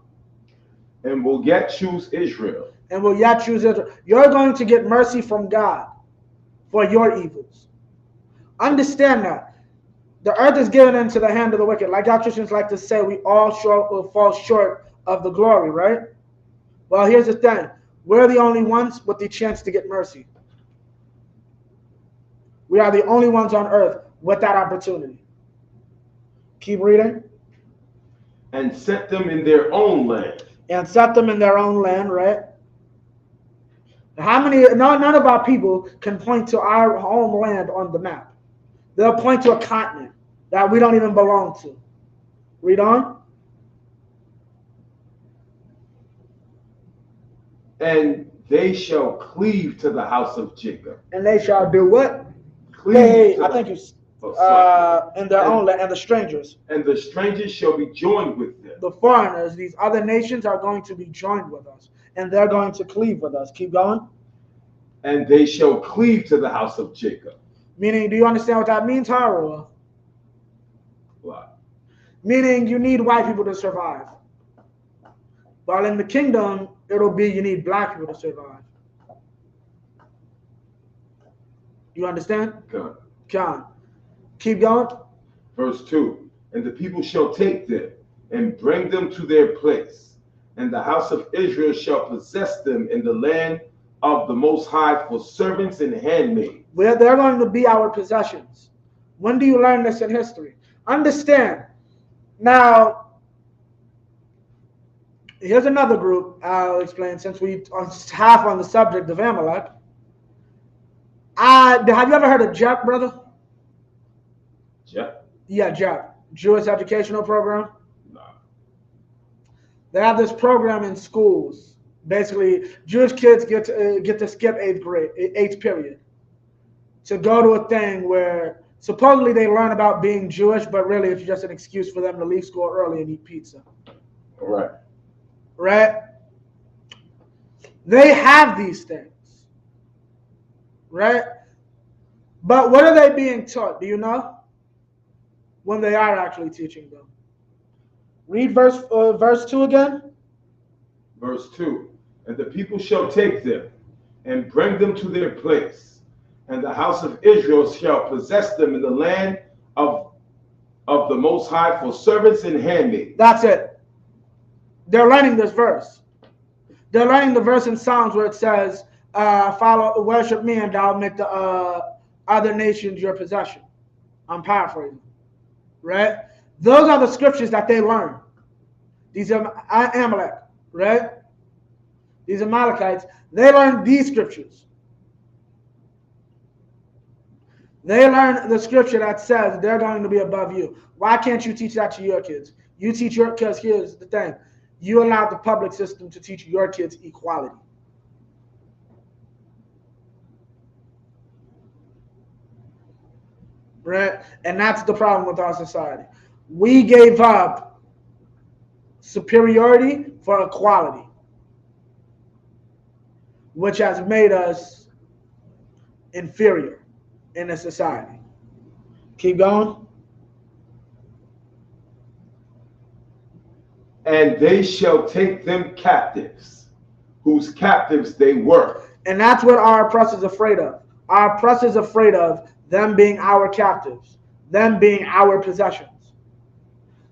B: And will yet choose Israel.
A: And will yet choose Israel. You're going to get mercy from God for your evils. Understand that. The earth is given into the hand of the wicked. Like our Christians like to say, we all will fall short of the glory, right? Well, here's the thing. We're the only ones with the chance to get mercy. We are the only ones on earth with that opportunity. Keep reading.
B: And set them in their own land.
A: And set them in their own land, right? How many, none of our people can point to our home land on the map. They'll point to a continent that we don't even belong to. Read on.
B: And they shall cleave to the house of Jacob.
A: And they shall do what?
B: Cleave
A: I think it's in their own land, and the strangers.
B: And the strangers shall be joined with them.
A: The foreigners, these other nations are going to be joined with us, and they're going to cleave with us. Keep going.
B: And they shall cleave to the house of Jacob.
A: Meaning, do you understand what that means, Harold?
B: What?
A: Meaning, you need white people to survive. While in the kingdom, it'll be you need black people to survive. You understand?
B: Come.
A: Come. Keep going.
B: Verse 2. And the people shall take them and bring them to their place, and the house of Israel shall possess them in the land of the Most High for servants and handmaids.
A: They're going to be our possessions. When do you learn this in history? Understand. Now, here's another group I'll explain since we are half on the subject of Amalek. Have you ever heard of JEP, brother?
B: JEP?
A: Yeah, JEP. Jewish Educational Program.
B: Nah.
A: They have this program in schools. Basically, Jewish kids get to skip eighth period, to go to a thing where supposedly they learn about being Jewish, but really it's just an excuse for them to leave school early and eat pizza.
B: Right.
A: Right? They have these things. Right? But what are they being taught? Do you know? When they are actually teaching them. Read verse 2 again.
B: Verse 2. And the people shall take them and bring them to their place, and the house of Israel shall possess them in the land of the Most High for servants and handmaids.
A: That's it. They're learning this verse. They're learning the verse in Psalms where it says, worship me and I'll make the other nations your possession. I'm paraphrasing. Right? Those are the scriptures that they learn. These are Amalek, right? These Amalekites, they learn these scriptures. They learn the scripture that says they're going to be above you. Why can't you teach that to your kids? You teach your kids, here's the thing. You allow the public system to teach your kids equality. Right? And that's the problem with our society. We gave up superiority for equality, which has made us inferior in a society. Keep going.
B: And they shall take them captives, whose captives they were.
A: And that's what our oppressor's afraid of. Our oppressor's afraid of them being our captives, them being our possessions.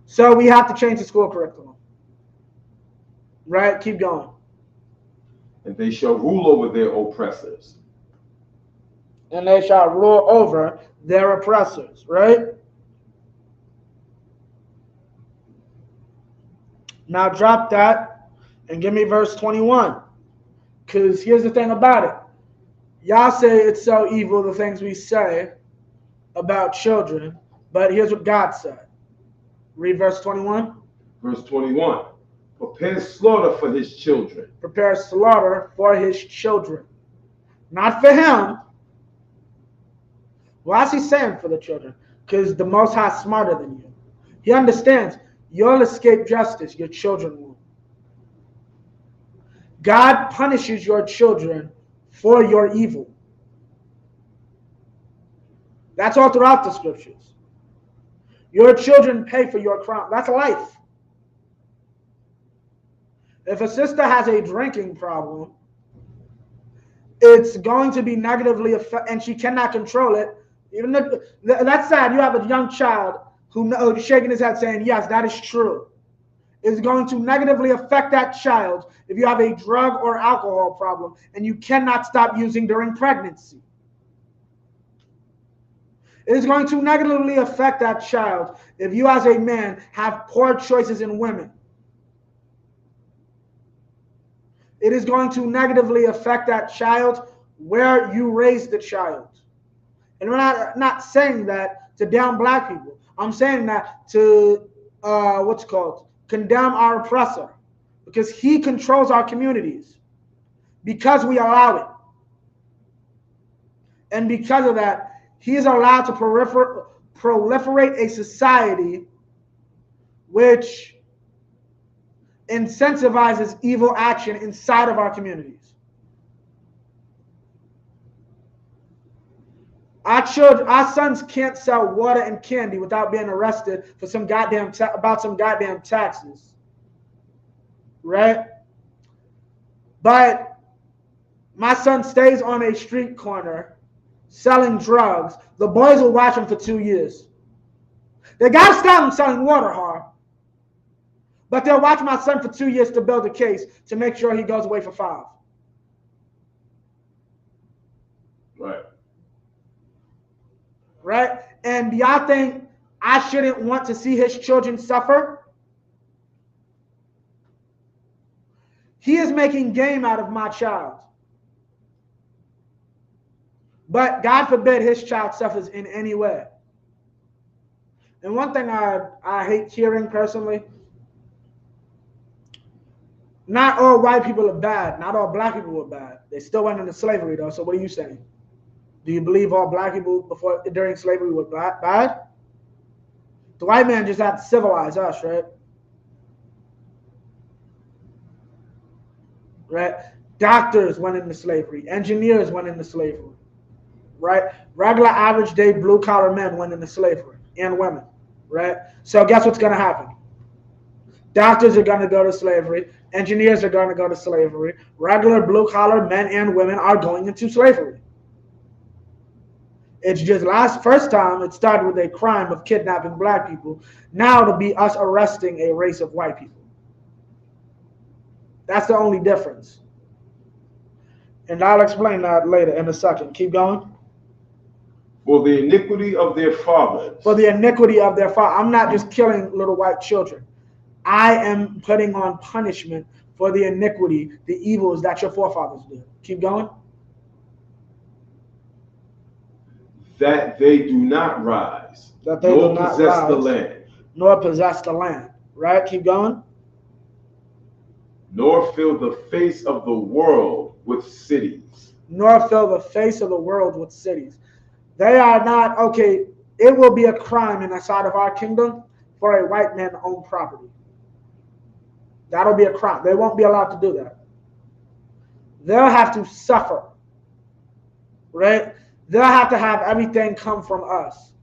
A: So we have to change the school curriculum. Right? Keep going.
B: And they shall rule over their oppressors.
A: And they shall rule over their oppressors. Right? Now drop that and give me verse 21. Because here's the thing about it. Y'all say it's so evil, the things we say about children, but here's what God said. Read verse 21.
B: Verse 21. Prepare slaughter for his children.
A: Prepare slaughter for his children. Not for him. Why is he saying for the children? Because the Most High is smarter than you. He understands you'll escape justice, your children won't. God punishes your children for your evil. That's all throughout the scriptures. Your children pay for your crime. That's life. If a sister has a drinking problem, it's going to be negatively affected, and she cannot control it. Even if, that's sad. You have a young child who knows, shaking his head saying, yes, that is true. It's going to negatively affect that child if you have a drug or alcohol problem and you cannot stop using during pregnancy. It is going to negatively affect that child if you as a man have poor choices in women. It is going to negatively affect that child where you raise the child. And we're not saying that to down black people. I'm saying that to, condemn our oppressor. Because he controls our communities. Because we allow it. And because of that, he is allowed to proliferate a society which incentivizes evil action inside of our communities. Our sons can't sell water and candy without being arrested for some goddamn taxes, right? But my son stays on a street corner selling drugs. The boys will watch him for 2 years. They gotta stop him selling water, but they'll watch my son for 2 years to build a case to make sure he goes away for 5. right? And do y'all think I shouldn't want to see his children suffer? He is making game out of my child. But God forbid his child suffers in any way. And one thing I hate hearing personally, not all white people are bad. Not all black people were bad. They still went into slavery though. So what are you saying? Do you believe all black people during slavery were bad? The white man just had to civilize us, right? Right? Doctors went into slavery. Engineers went into slavery. Right? Regular average day blue collar men went into slavery and women. Right? So guess what's going to happen? Doctors are going to go to slavery. Engineers are going to go to slavery. Regular blue collar men and women are going into slavery. It's just first time it started with a crime of kidnapping black people. Now it'll be us arresting a race of white people. That's the only difference. And I'll explain that later in a second. Keep going.
B: For the iniquity of their fathers.
A: For the iniquity of their father. I'm not just killing little white children. I am putting on punishment for the iniquity, the evils that your forefathers did. Keep going.
B: That they do not rise,
A: that they
B: nor
A: do not
B: possess
A: rise,
B: the land,
A: nor possess the land. Right? Keep going.
B: Nor fill the face of the world with cities.
A: Nor fill the face of the world with cities. They are not, okay, it will be a crime in the side of our kingdom for a white man to own property. That'll be a crime. They won't be allowed to do that. They'll have to suffer. Right? They'll have to have everything come from us.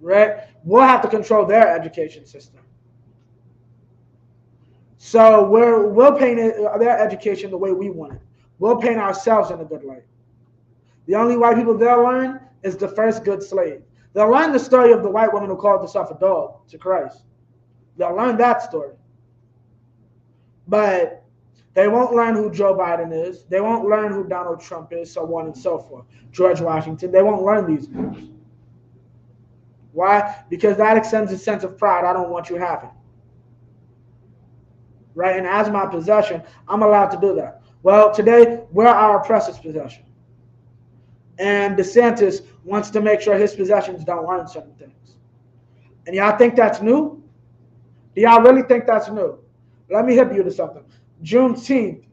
A: Right? We'll have to control their education system. So we'll paint their education the way we want it. We'll paint ourselves in a good light. The only white people they'll learn is the first good slave. They'll learn the story of the white woman who called herself a dog to Christ. They'll learn that story. But they won't learn who Joe Biden is. They won't learn who Donald Trump is, so on and so forth. George Washington. They won't learn these things. Why? Because that extends a sense of pride I don't want you having. Right? And as my possession, I'm allowed to do that. Well, today, we're our oppressor's possession. And DeSantis wants to make sure his possessions don't learn certain things. And y'all think that's new? Do y'all really think that's new? Let me hip you to something. Juneteenth.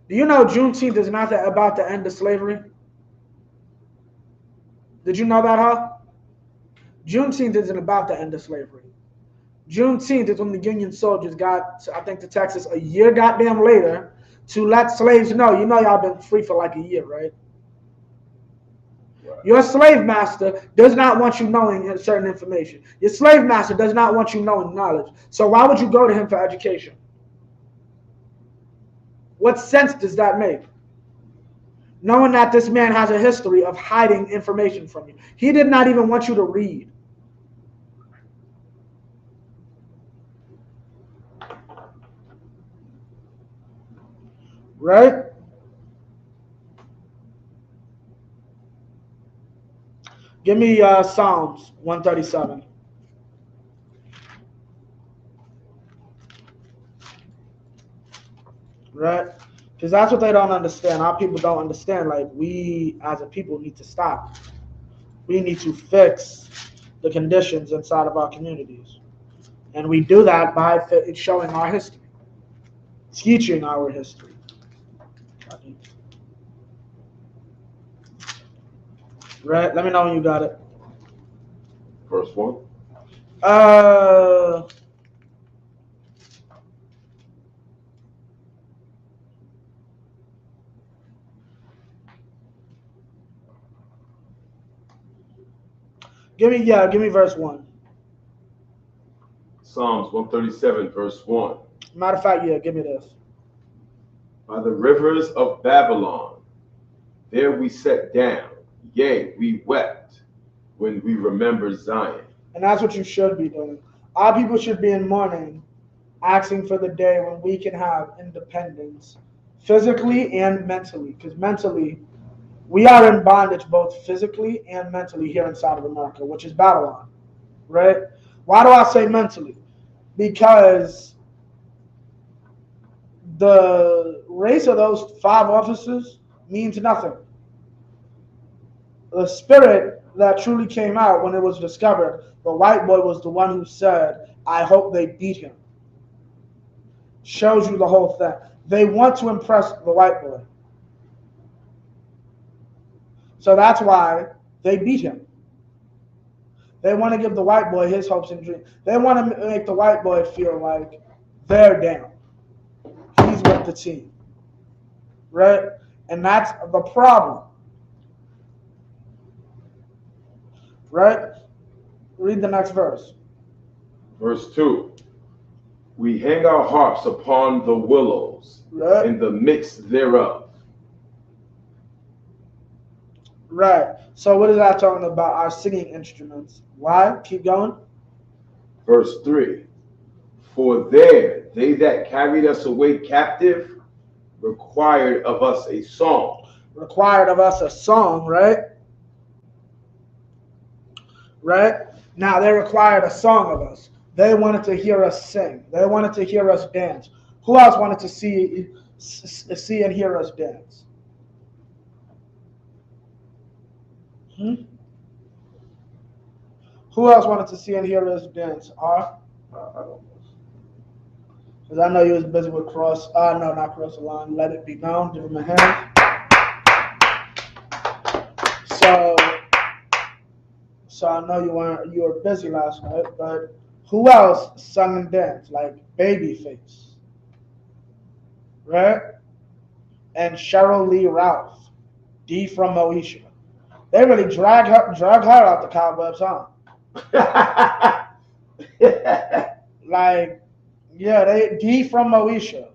A: Do you know Juneteenth is not about the end of slavery? Did you know that, huh? Juneteenth isn't about the end of slavery. Juneteenth is when the Union soldiers got, I think, to Texas a year goddamn later to let slaves know, y'all been free for like a year, right? Your slave master does not want you knowing certain information. Your slave master does not want you knowing knowledge. So why would you go to him for education? What sense does that make? Knowing that this man has a history of hiding information from you. He did not even want you to read. Right? Give me Psalms 137. Right? Because that's what they don't understand. Our people don't understand. Like, we as a people need to stop. We need to fix the conditions inside of our communities. And we do that by showing our history, teaching our history. Right? Let me know when you got it.
B: Verse 1.
A: Give me verse 1.
B: Psalms 137, verse 1.
A: Matter of fact, give me this.
B: By the rivers of Babylon, there we sat down. Yea, we wept when we remembered Zion.
A: And that's what you should be doing. Our people should be in mourning, asking for the day when we can have independence, physically and mentally. Because mentally, We are in bondage both physically and mentally here inside of America, which is Babylon, right? Why do I say mentally? Because the race of those 5 officers means nothing. The spirit that truly came out when it was discovered, the white boy was the one who said, I hope they beat him. Shows you the whole thing. They want to impress the white boy. So that's why they beat him. They want to give the white boy his hopes and dreams. They want to make the white boy feel like they're down. He's with the team. Right? And that's the problem. Right? Read the next verse.
B: Verse 2. We hang our harps upon the willows
A: Right?
B: in the midst thereof.
A: Right. So what is that talking about? Our singing instruments. Why? Keep going.
B: Verse 3. For there they that carried us away captive required of us a song.
A: Required of us a song, right? Right? Now they required a song of us. They wanted to hear us sing. They wanted to hear us dance. Who else wanted to see and hear us dance? Who else wanted to see and hear us dance?
B: I don't know.
A: Because I know you was busy with Cross. No, not Cross the Line. Let It Be Known. Give him a hand. So I know you were busy last night, but who else sung and danced? Like Babyface, right? And Cheryl Lee Ralph, D from Moesha. They really drag her out the cobwebs, huh? Like, yeah, they D from Moesha.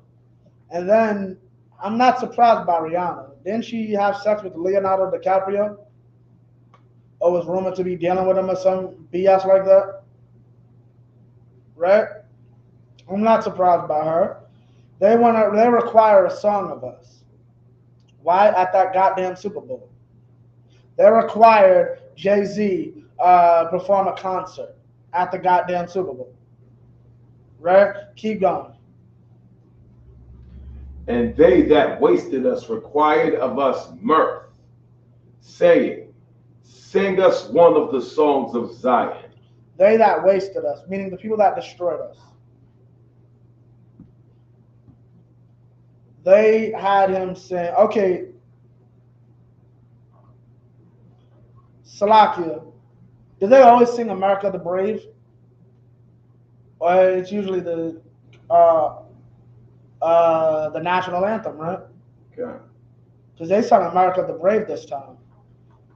A: And then I'm not surprised by Rihanna. Didn't she have sex with Leonardo DiCaprio? Or was rumored to be dealing with him or some BS like that? Right? I'm not surprised by her. They require a song of us. Why? At that goddamn Super Bowl. They required Jay-Z perform a concert at the goddamn Super Bowl. Right? Keep going.
B: And they that wasted us required of us mirth, saying, sing us one of the songs of Zion.
A: They that wasted us, meaning the people that destroyed us. They had him saying, okay, Salakia, do they always sing America the Brave? Or it's usually the national anthem, right?
B: Okay.
A: Because they sung America the Brave this time.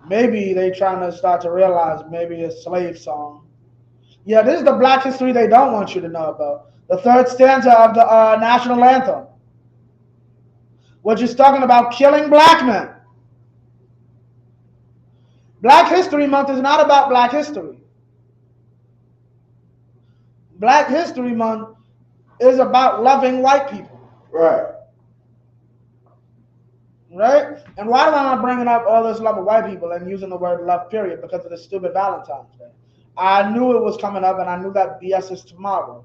A: Maybe they trying to start to realize maybe a slave song. Yeah, this is the black history they don't want you to know about. The third stanza of the national anthem, which is talking about killing black men. Black History Month is not about black history. Black History Month is about loving white people.
B: Right.
A: Right? And why am I not bringing up all this love of white people and using the word love, period? Because of the stupid Valentine's Day. I knew it was coming up, and I knew that BS is tomorrow.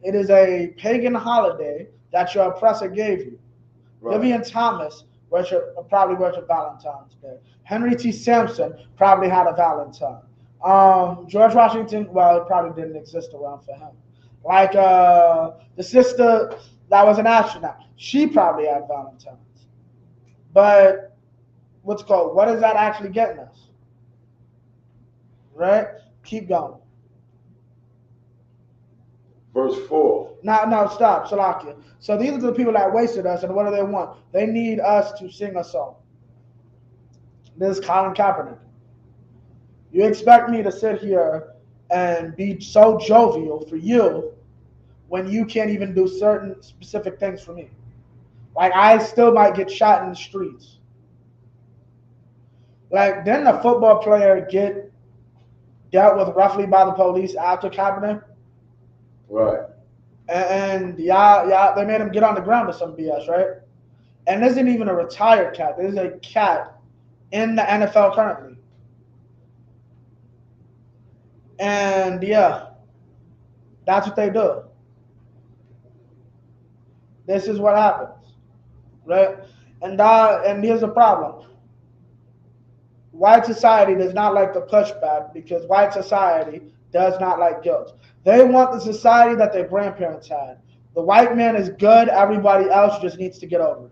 A: It is a pagan holiday that your oppressor gave you. Right. Vivian Thomas probably worshiped Valentine's Day. Henry T. Sampson probably had a Valentine. George Washington, well, it probably didn't exist around for him. Like the sister that was an astronaut, she probably had Valentines. But what is that actually getting us? Right? Keep going.
B: Verse 4.
A: No, stop, Salakia. So these are the people that wasted us, and what do they want? They need us to sing a song. This is Colin Kaepernick. You expect me to sit here and be so jovial for you when you can't even do certain specific things for me? Like, I still might get shot in the streets. Like, didn't a football player get dealt with roughly by the police after Kaepernick?
B: Right.
A: And they made him get on the ground or some BS, right? And this isn't even a retired cat. This is a cat in the NFL currently. And yeah, that's what they do. This is what happens, right? And here's the problem. White society does not like the pushback because white society does not like guilt. They want the society that their grandparents had. The white man is good, everybody else just needs to get over it.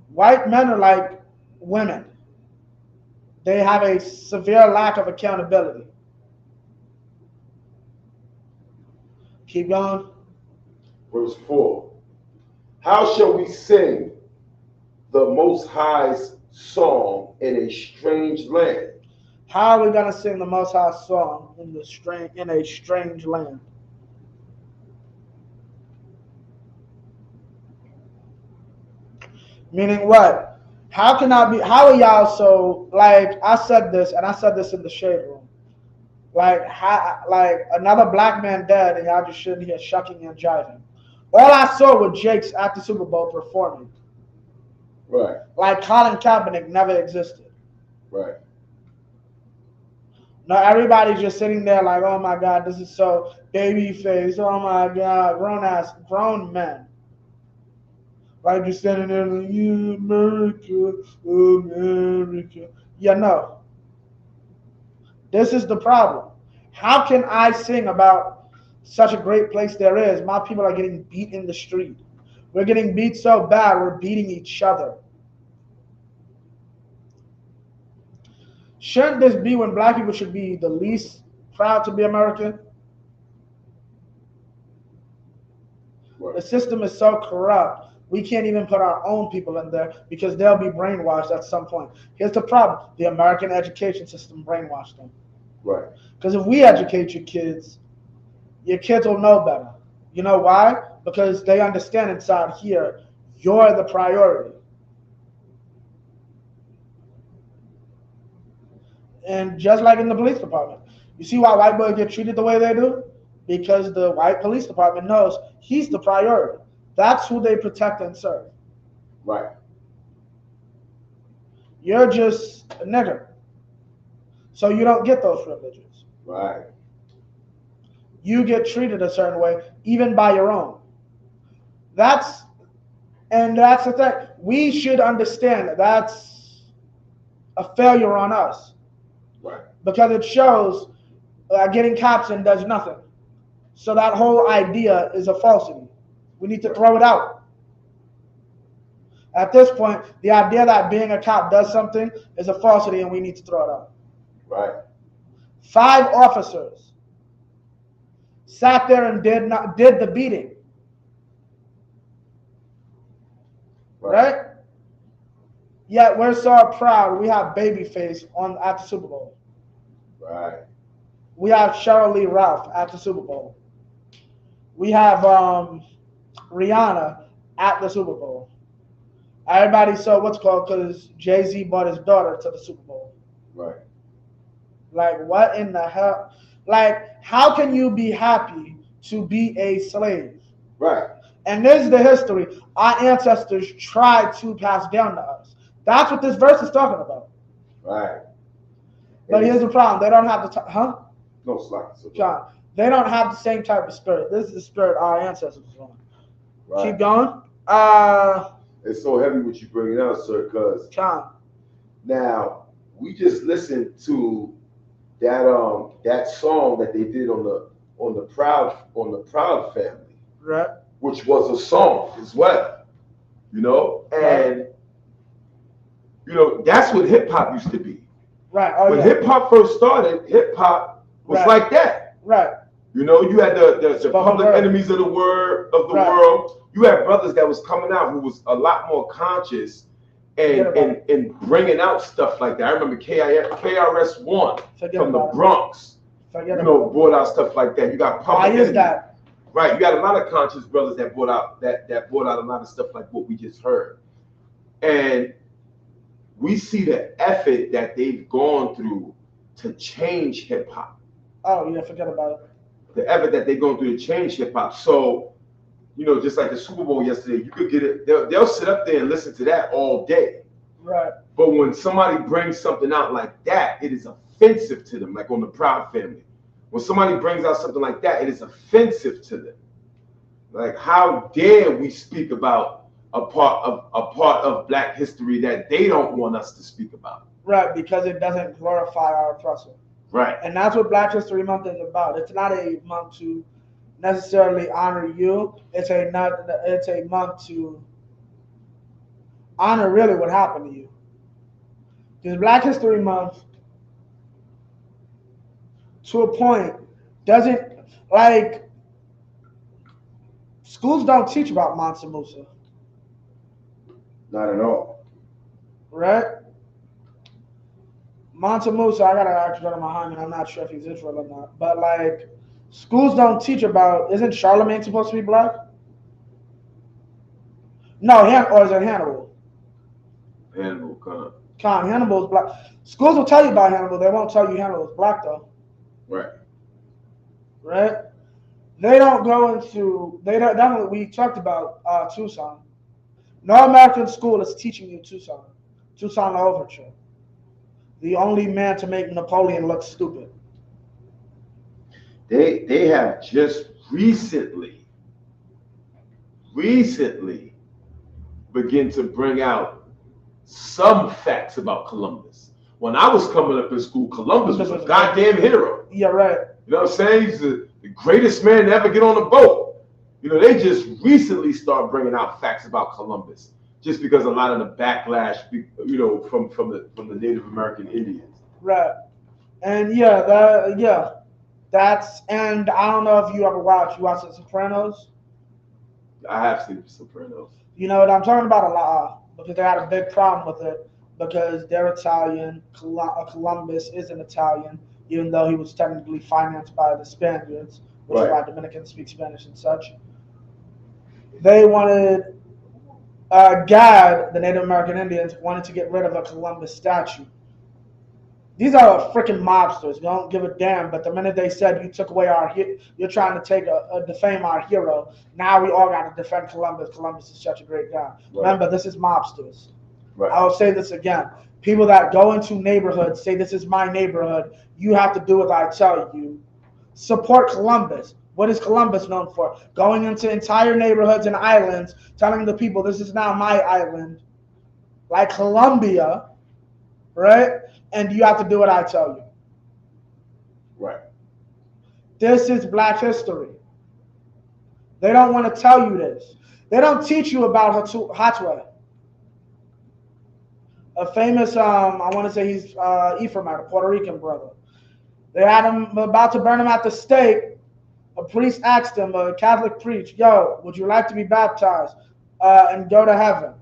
A: White men are like women. They have a severe lack of accountability. Keep going.
B: Verse 4. How shall we sing the Most High's song in a strange land?
A: How are we gonna sing the Most High song in a strange land? Meaning what? How can I be? How are y'all so like? I said this, and I said this in the shade room. Like another black man dead, and y'all just sitting here shucking and jiving. All I saw was Jake's at the Super Bowl performing.
B: Right.
A: Like Colin Kaepernick never existed.
B: Right.
A: No, everybody's just sitting there like, oh my God, this is so baby face. Oh my God, grown men. Like just standing there like, yeah, America, America. Yeah, no. This is the problem. How can I sing about such a great place there is? My people are getting beat in the street. We're getting beat so bad, we're beating each other. Shouldn't this be when black people should be the least proud to be American?
B: Right.
A: The system is so corrupt, we can't even put our own people in there because they'll be brainwashed at some point. Here's the problem. The American education system brainwashed them.
B: Right.
A: Because if we educate your kids will know better. You know why? Because they understand inside here, you're the priority. And just like in the police department, you see why white boys get treated the way they do? Because the white police department knows he's the priority. That's who they protect and serve.
B: Right.
A: You're just a nigger. So you don't get those privileges.
B: Right.
A: You get treated a certain way, even by your own. That's the thing. We should understand that that's a failure on us.
B: Right.
A: Because it shows getting cops in does nothing. So that whole idea is a falsity. We need to throw it out. At this point, the idea that being a cop does something is a falsity and we need to throw it out.
B: Right.
A: 5 officers sat there and did the beating. Right? Yet we're so proud we have Babyface at the Super Bowl.
B: Right.
A: We have Cheryl Lee Ralph at the Super Bowl. We have Rihanna at the Super Bowl. Everybody saw what's called because Jay-Z brought his daughter to the Super Bowl.
B: Right.
A: Like, what in the hell? Like, how can you be happy to be a slave?
B: Right.
A: And this is the history our ancestors tried to pass down to us. That's what this verse is talking about.
B: Right.
A: But here's the problem. They don't have the
B: No slack.
A: John, they don't have the same type of spirit. This is the spirit our ancestors was on.
B: Right.
A: Keep going.
B: It's so heavy what you bringing out, sir, because
A: John.
B: Now we just listened to that song that they did on the Proud Family,
A: Right.
B: which was a song as well, and that's what hip hop used to be.
A: Right. Oh,
B: when
A: yeah.
B: hip hop first started, hip hop was like that.
A: Right.
B: You had the public enemies of the world. You had brothers that was coming out who was a lot more conscious and bringing out stuff like that. I remember KRS-One from the Bronx. Brought out stuff like that. You got public enemies.
A: That?
B: Right. You got a lot of conscious brothers that brought out a lot of stuff like what we just heard. And we see the effort that they've gone through to change hip hop.
A: Oh, yeah, forget about it.
B: The effort that they're going through to change hip hop. So just like the Super Bowl yesterday, you could get it. They'll sit up there and listen to that all day.
A: Right.
B: But when somebody brings something out like that, it is offensive to them. Like on the Proud Family, when somebody brings out something like that, it is offensive to them. Like, how dare we speak about a part of Black history that they don't want us to speak about?
A: Right, because it doesn't glorify our oppressor.
B: Right.
A: And that's what Black History Month is about. It's not a month to necessarily honor you. It's a month to honor really what happened to you. Because Black History Month, to a point, doesn't, like, schools don't teach about Mansa Musa.
B: Not at all.
A: Right? Mansa Musa, I gotta actually go to Muhammad. I'm not sure if he's Israel or not. But, like, schools don't teach about, isn't Charlemagne supposed to be Black? No, or is it Hannibal?
B: Hannibal Khan.
A: Hannibal's Black. Schools will tell you about Hannibal. They won't tell you Hannibal's Black, though.
B: Right.
A: Right? They don't go into, definitely, we talked about Tucson. No American school is teaching you Tucson. Tucson the Overture. The only man to make Napoleon look stupid.
B: They have just recently begin to bring out some facts about Columbus. When I was coming up in school, Columbus was a goddamn hero.
A: Yeah, right.
B: You know what I'm saying? He's the greatest man to ever get on a boat. They just recently started bringing out facts about Columbus, just because a lot of the backlash, from the Native American Indians.
A: Right. And that's, and I don't know if you ever watched The Sopranos.
B: I have seen The Sopranos.
A: You know what I'm talking about a lot, because they had a big problem with it, because they're Italian. Columbus isn't Italian, even though he was technically financed by the Spaniards, which is why Dominicans speak Spanish and such. They wanted, Gad, the Native American Indians, wanted to get rid of a Columbus statue. These are freaking mobsters. They don't give a damn. But the minute they said you took away you're trying to defame our hero. Now we all got to defend Columbus. Columbus is such a great guy. Right. Remember, this is mobsters. Right. I will say this again. People that go into neighborhoods say this is my neighborhood. You have to do what I tell you. Support Columbus. What is Columbus known for? Going into entire neighborhoods and islands, telling the people this is now my island, like Colombia, right? And you have to do what I tell you.
B: Right.
A: This is Black history. They don't want to tell you this. They don't teach you about Hatwe. A famous, I want to say he's Ephraimite, a Puerto Rican brother. They had him about to burn him at the stake. A priest asked him, a Catholic priest, yo, would you like to be baptized and go to heaven?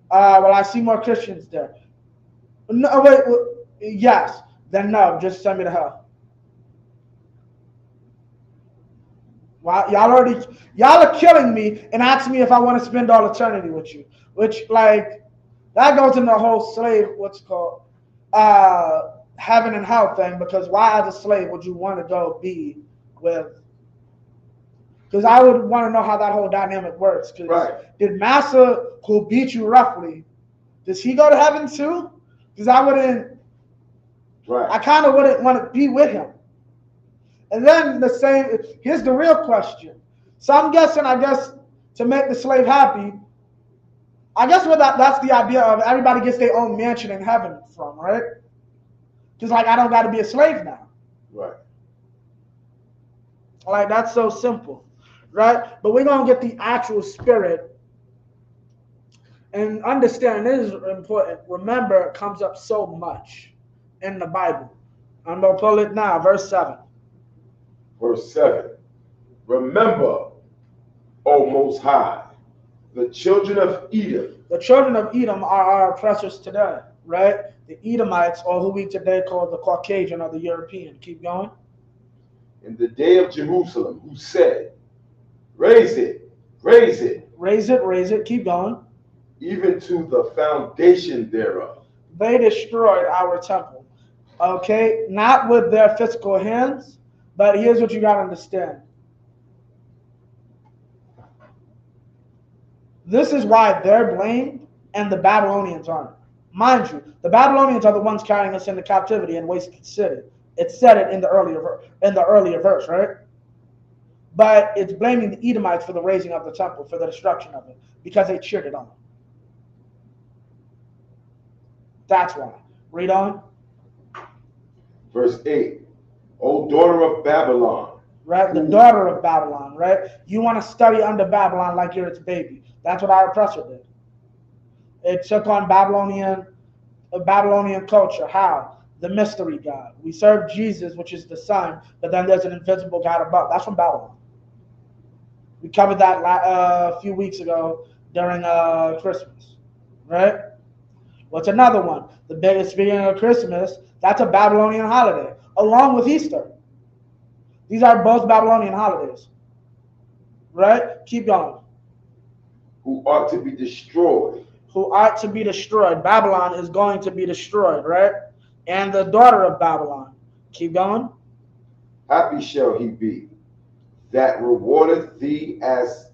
A: Well, I see more Christians there. No, wait, yes. Then no, just send me to hell. Wow, y'all are killing me and asking me if I want to spend all eternity with you. Which, like, that goes into the whole slave, what's called, heaven and hell thing, because why as a slave would you want to go be with? Because I would want to know how that whole dynamic works. Right. Did Massa, who beat you roughly, does he go to heaven too? Because I wouldn't, right. I kind of wouldn't want to be with him. And then here's the real question. So I'm guessing, to make the slave happy, I guess that's the idea of everybody gets their own mansion in heaven from, right? Because, like, I don't got to be a slave now.
B: Right.
A: Like, that's so simple, right? But we're going to get the actual spirit. And understand, this is important. Remember, it comes up so much in the Bible. I'm going to pull it now, verse 7.
B: Verse 7. Remember, O Most High, the children of Edom.
A: The children of Edom are our oppressors today, right? The Edomites, or who we today call the Caucasian or the European. Keep going.
B: In the day of Jerusalem, who said, raise it, raise it.
A: Raise it, raise it. Keep going.
B: Even to the foundation thereof.
A: They destroyed our temple. Okay? Not with their physical hands, but here's what you got to understand. This is why they're blamed and the Babylonians aren't. Mind you, the Babylonians are the ones carrying us into captivity and wasted city. It said it in the earlier verse, right? But it's blaming the Edomites for the raising of the temple, for the destruction of it, because they cheered it on. That's why. Read on.
B: Verse 8. O daughter of Babylon.
A: Right? The daughter of Babylon, right? You want to study under Babylon like you're its baby. That's what our oppressor did. It took on Babylonian culture. How? The mystery God. We serve Jesus, which is the Son, but then there's an invisible God above. That's from Babylon. We covered that a few weeks ago during Christmas, right? What's another one? The biggest, speaking of Christmas, that's a Babylonian holiday, along with Easter. These are both Babylonian holidays, right? Keep going.
B: Who ought to be destroyed.
A: Who ought to be destroyed. Babylon is going to be destroyed, right? And the daughter of Babylon. Keep going.
B: Happy shall he be that rewardeth thee as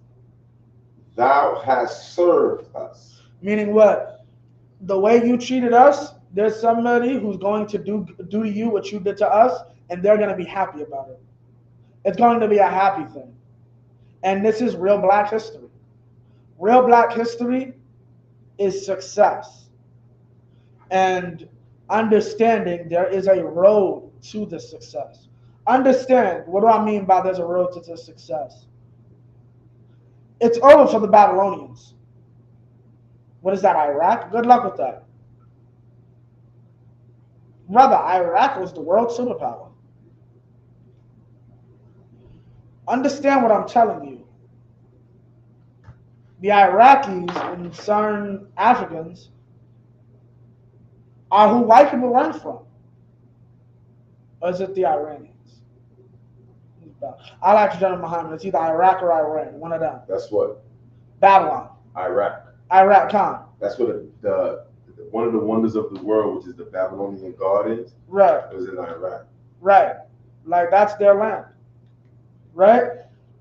B: thou hast served us.
A: Meaning what? The way you treated us, there's somebody who's going to do to you what you did to us, and they're going to be happy about it. It's going to be a happy thing. And this is real black history. Real black history is success. And understanding there is a road to the success. Understand, what do I mean by there's a road to the success? It's over for the Babylonians. What is that, Iraq? Good luck with that. Brother, Iraq was the world superpower. Understand what I'm telling you. The Iraqis and certain Africans are who white people learn from. Or is it the Iranians? I like to General Muhammad. It's either Iraq or Iran, one of them.
B: That's what?
A: Babylon.
B: Iraq.
A: Iraq, Khan.
B: That's what the one of the wonders of the world, which is the Babylonian Gardens,
A: right,
B: was in Iraq.
A: Right. Like that's their land. Right?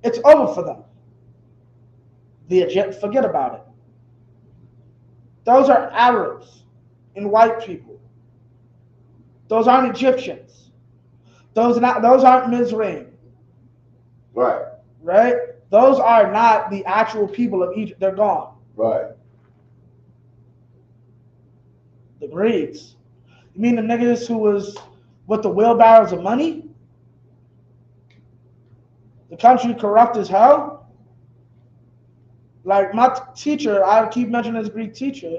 A: It's over for them. The Egypt, forget about it. Those are Arabs and white people. Those aren't Egyptians. Those aren't Mizraim.
B: Right.
A: Right? Those are not the actual people of Egypt. They're gone.
B: Right.
A: The Greeks. You mean the niggas who was with the wheelbarrows of money? The country corrupt as hell? Like my teacher, I keep mentioning this Greek teacher,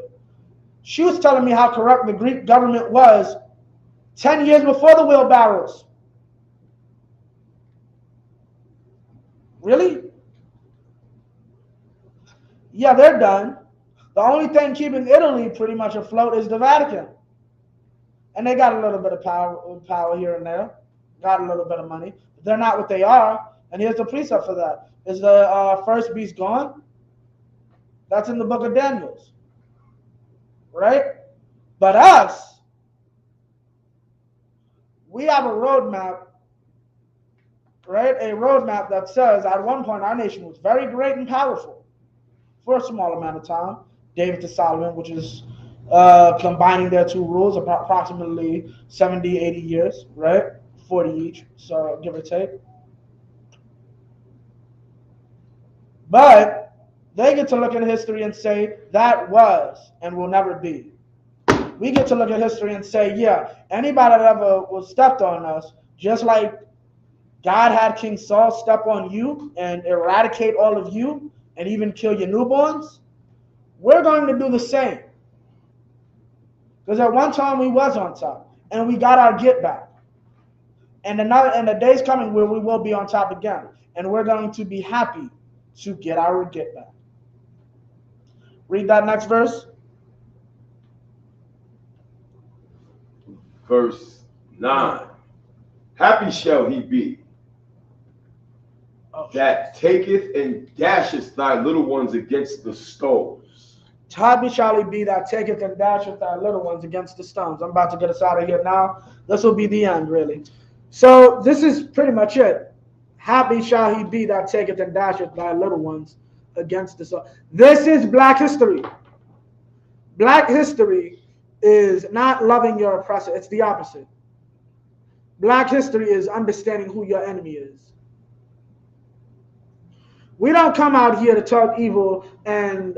A: she was telling me how corrupt the Greek government was 10 years before the wheelbarrows. Really? Yeah, they're done. The only thing keeping Italy pretty much afloat is the Vatican. And they got a little bit of power here and there. Got a little bit of money. But they're not what they are. And here's the precept for that. Is the first beast gone? That's in the book of Daniel. Right? But us, we have a roadmap, right? A roadmap that says at one point our nation was very great and powerful for a small amount of time. David to Solomon, which is combining their two rules, approximately 70, 80 years, right? 40 each, so give or take. But they get to look at history and say, that was and will never be. We get to look at history and say, yeah, anybody that ever was stepped on us, just like God had King Saul step on you and eradicate all of you and even kill your newborns, we're going to do the same. Because at one time we was on top and we got our get back. And the day's coming where we will be on top again. And we're going to be happy to get our get back. Read that next verse.
B: Verse 9. Happy shall he be that taketh and dasheth thy little ones against the stones.
A: Happy shall he be that taketh and dasheth thy little ones against the stones. I'm about to get us out of here now. This will be the end, really. So this is pretty much it. Happy shall he be that taketh and dasheth thy little ones against this. This is Black history. Black history is not loving your oppressor. It's the opposite. Black history is understanding who your enemy is. We don't come out here to talk evil and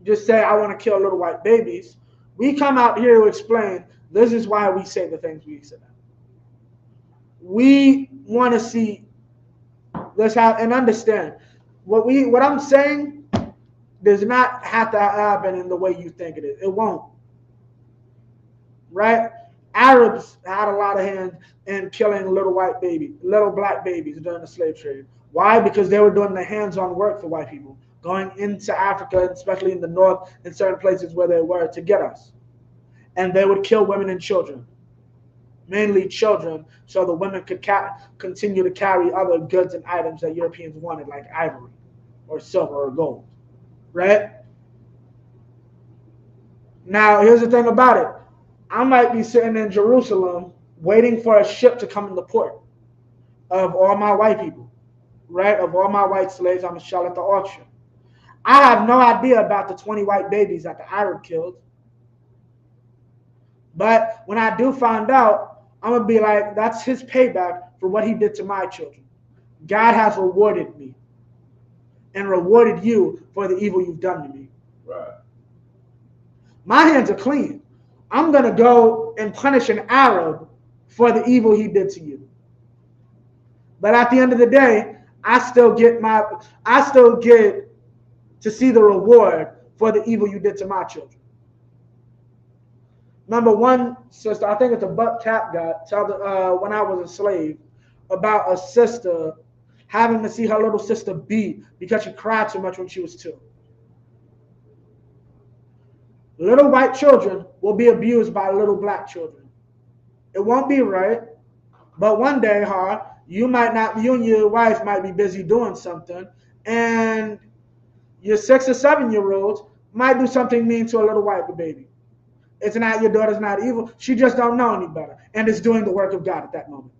A: just say, I want to kill little white babies. We come out here to explain, this is why we say the things we say. We want to see this happen and understand. What I'm saying does not have to happen in the way you think it is. It won't. Right? Arabs had a lot of hand in killing little black babies during the slave trade. Why? Because they were doing the hands-on work for white people, going into Africa, especially in the north, in certain places where they were, to get us. And they would kill women and children, mainly children, so the women could continue to carry other goods and items that Europeans wanted, like ivory or silver or gold. Right? Now, here's the thing about it. I might be sitting in Jerusalem waiting for a ship to come in the port of all my white people, right? Of all my white slaves I'm going to sell at the auction. I have no idea about the 20 white babies that the Arab killed. But when I do find out, I'm going to be like, that's his payback for what he did to my children. God has rewarded me and rewarded you for the evil you've done to me.
B: Right.
A: My hands are clean. I'm going to go and punish an Arab for the evil he did to you. But at the end of the day, I still get to see the reward for the evil you did to my children. Remember one sister, I think it's a Buck Cap guy, when I was a slave, about a sister having to see her little sister beat because she cried so much when she was 2. Little white children will be abused by little black children. It won't be right, but one day, you and your wife might be busy doing something, and your 6 or 7-year-olds might do something mean to a little white baby. It's not, your daughter's not evil. She just don't know any better, and is doing the work of God at that moment.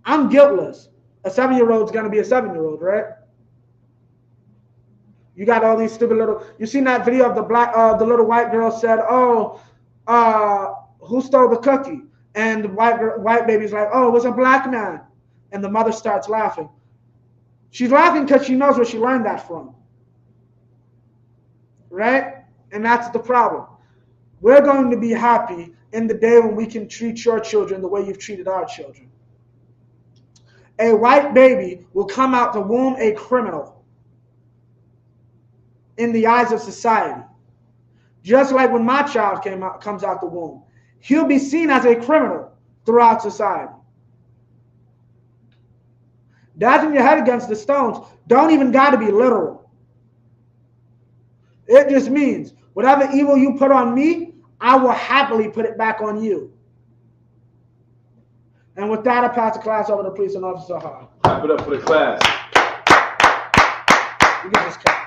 A: I'm guiltless. A 7-year-old's going to be a 7-year-old, right? You got all these stupid little. You seen that video of the little white girl said, who stole the cookie? And the white baby's like, oh, it was a black man. And the mother starts laughing. She's laughing because she knows where she learned that from. Right? And that's the problem. We're going to be happy in the day when we can treat your children the way you've treated our children. A white baby will come out the womb a criminal in the eyes of society. Just like when my child comes out the womb, he'll be seen as a criminal throughout society. Dashing your head against the stones don't even got to be literal. It just means whatever evil you put on me, I will happily put it back on you. And with that, I pass the class over to Police and Officer Hall.
B: Clap it up for the class.
A: You can just clap.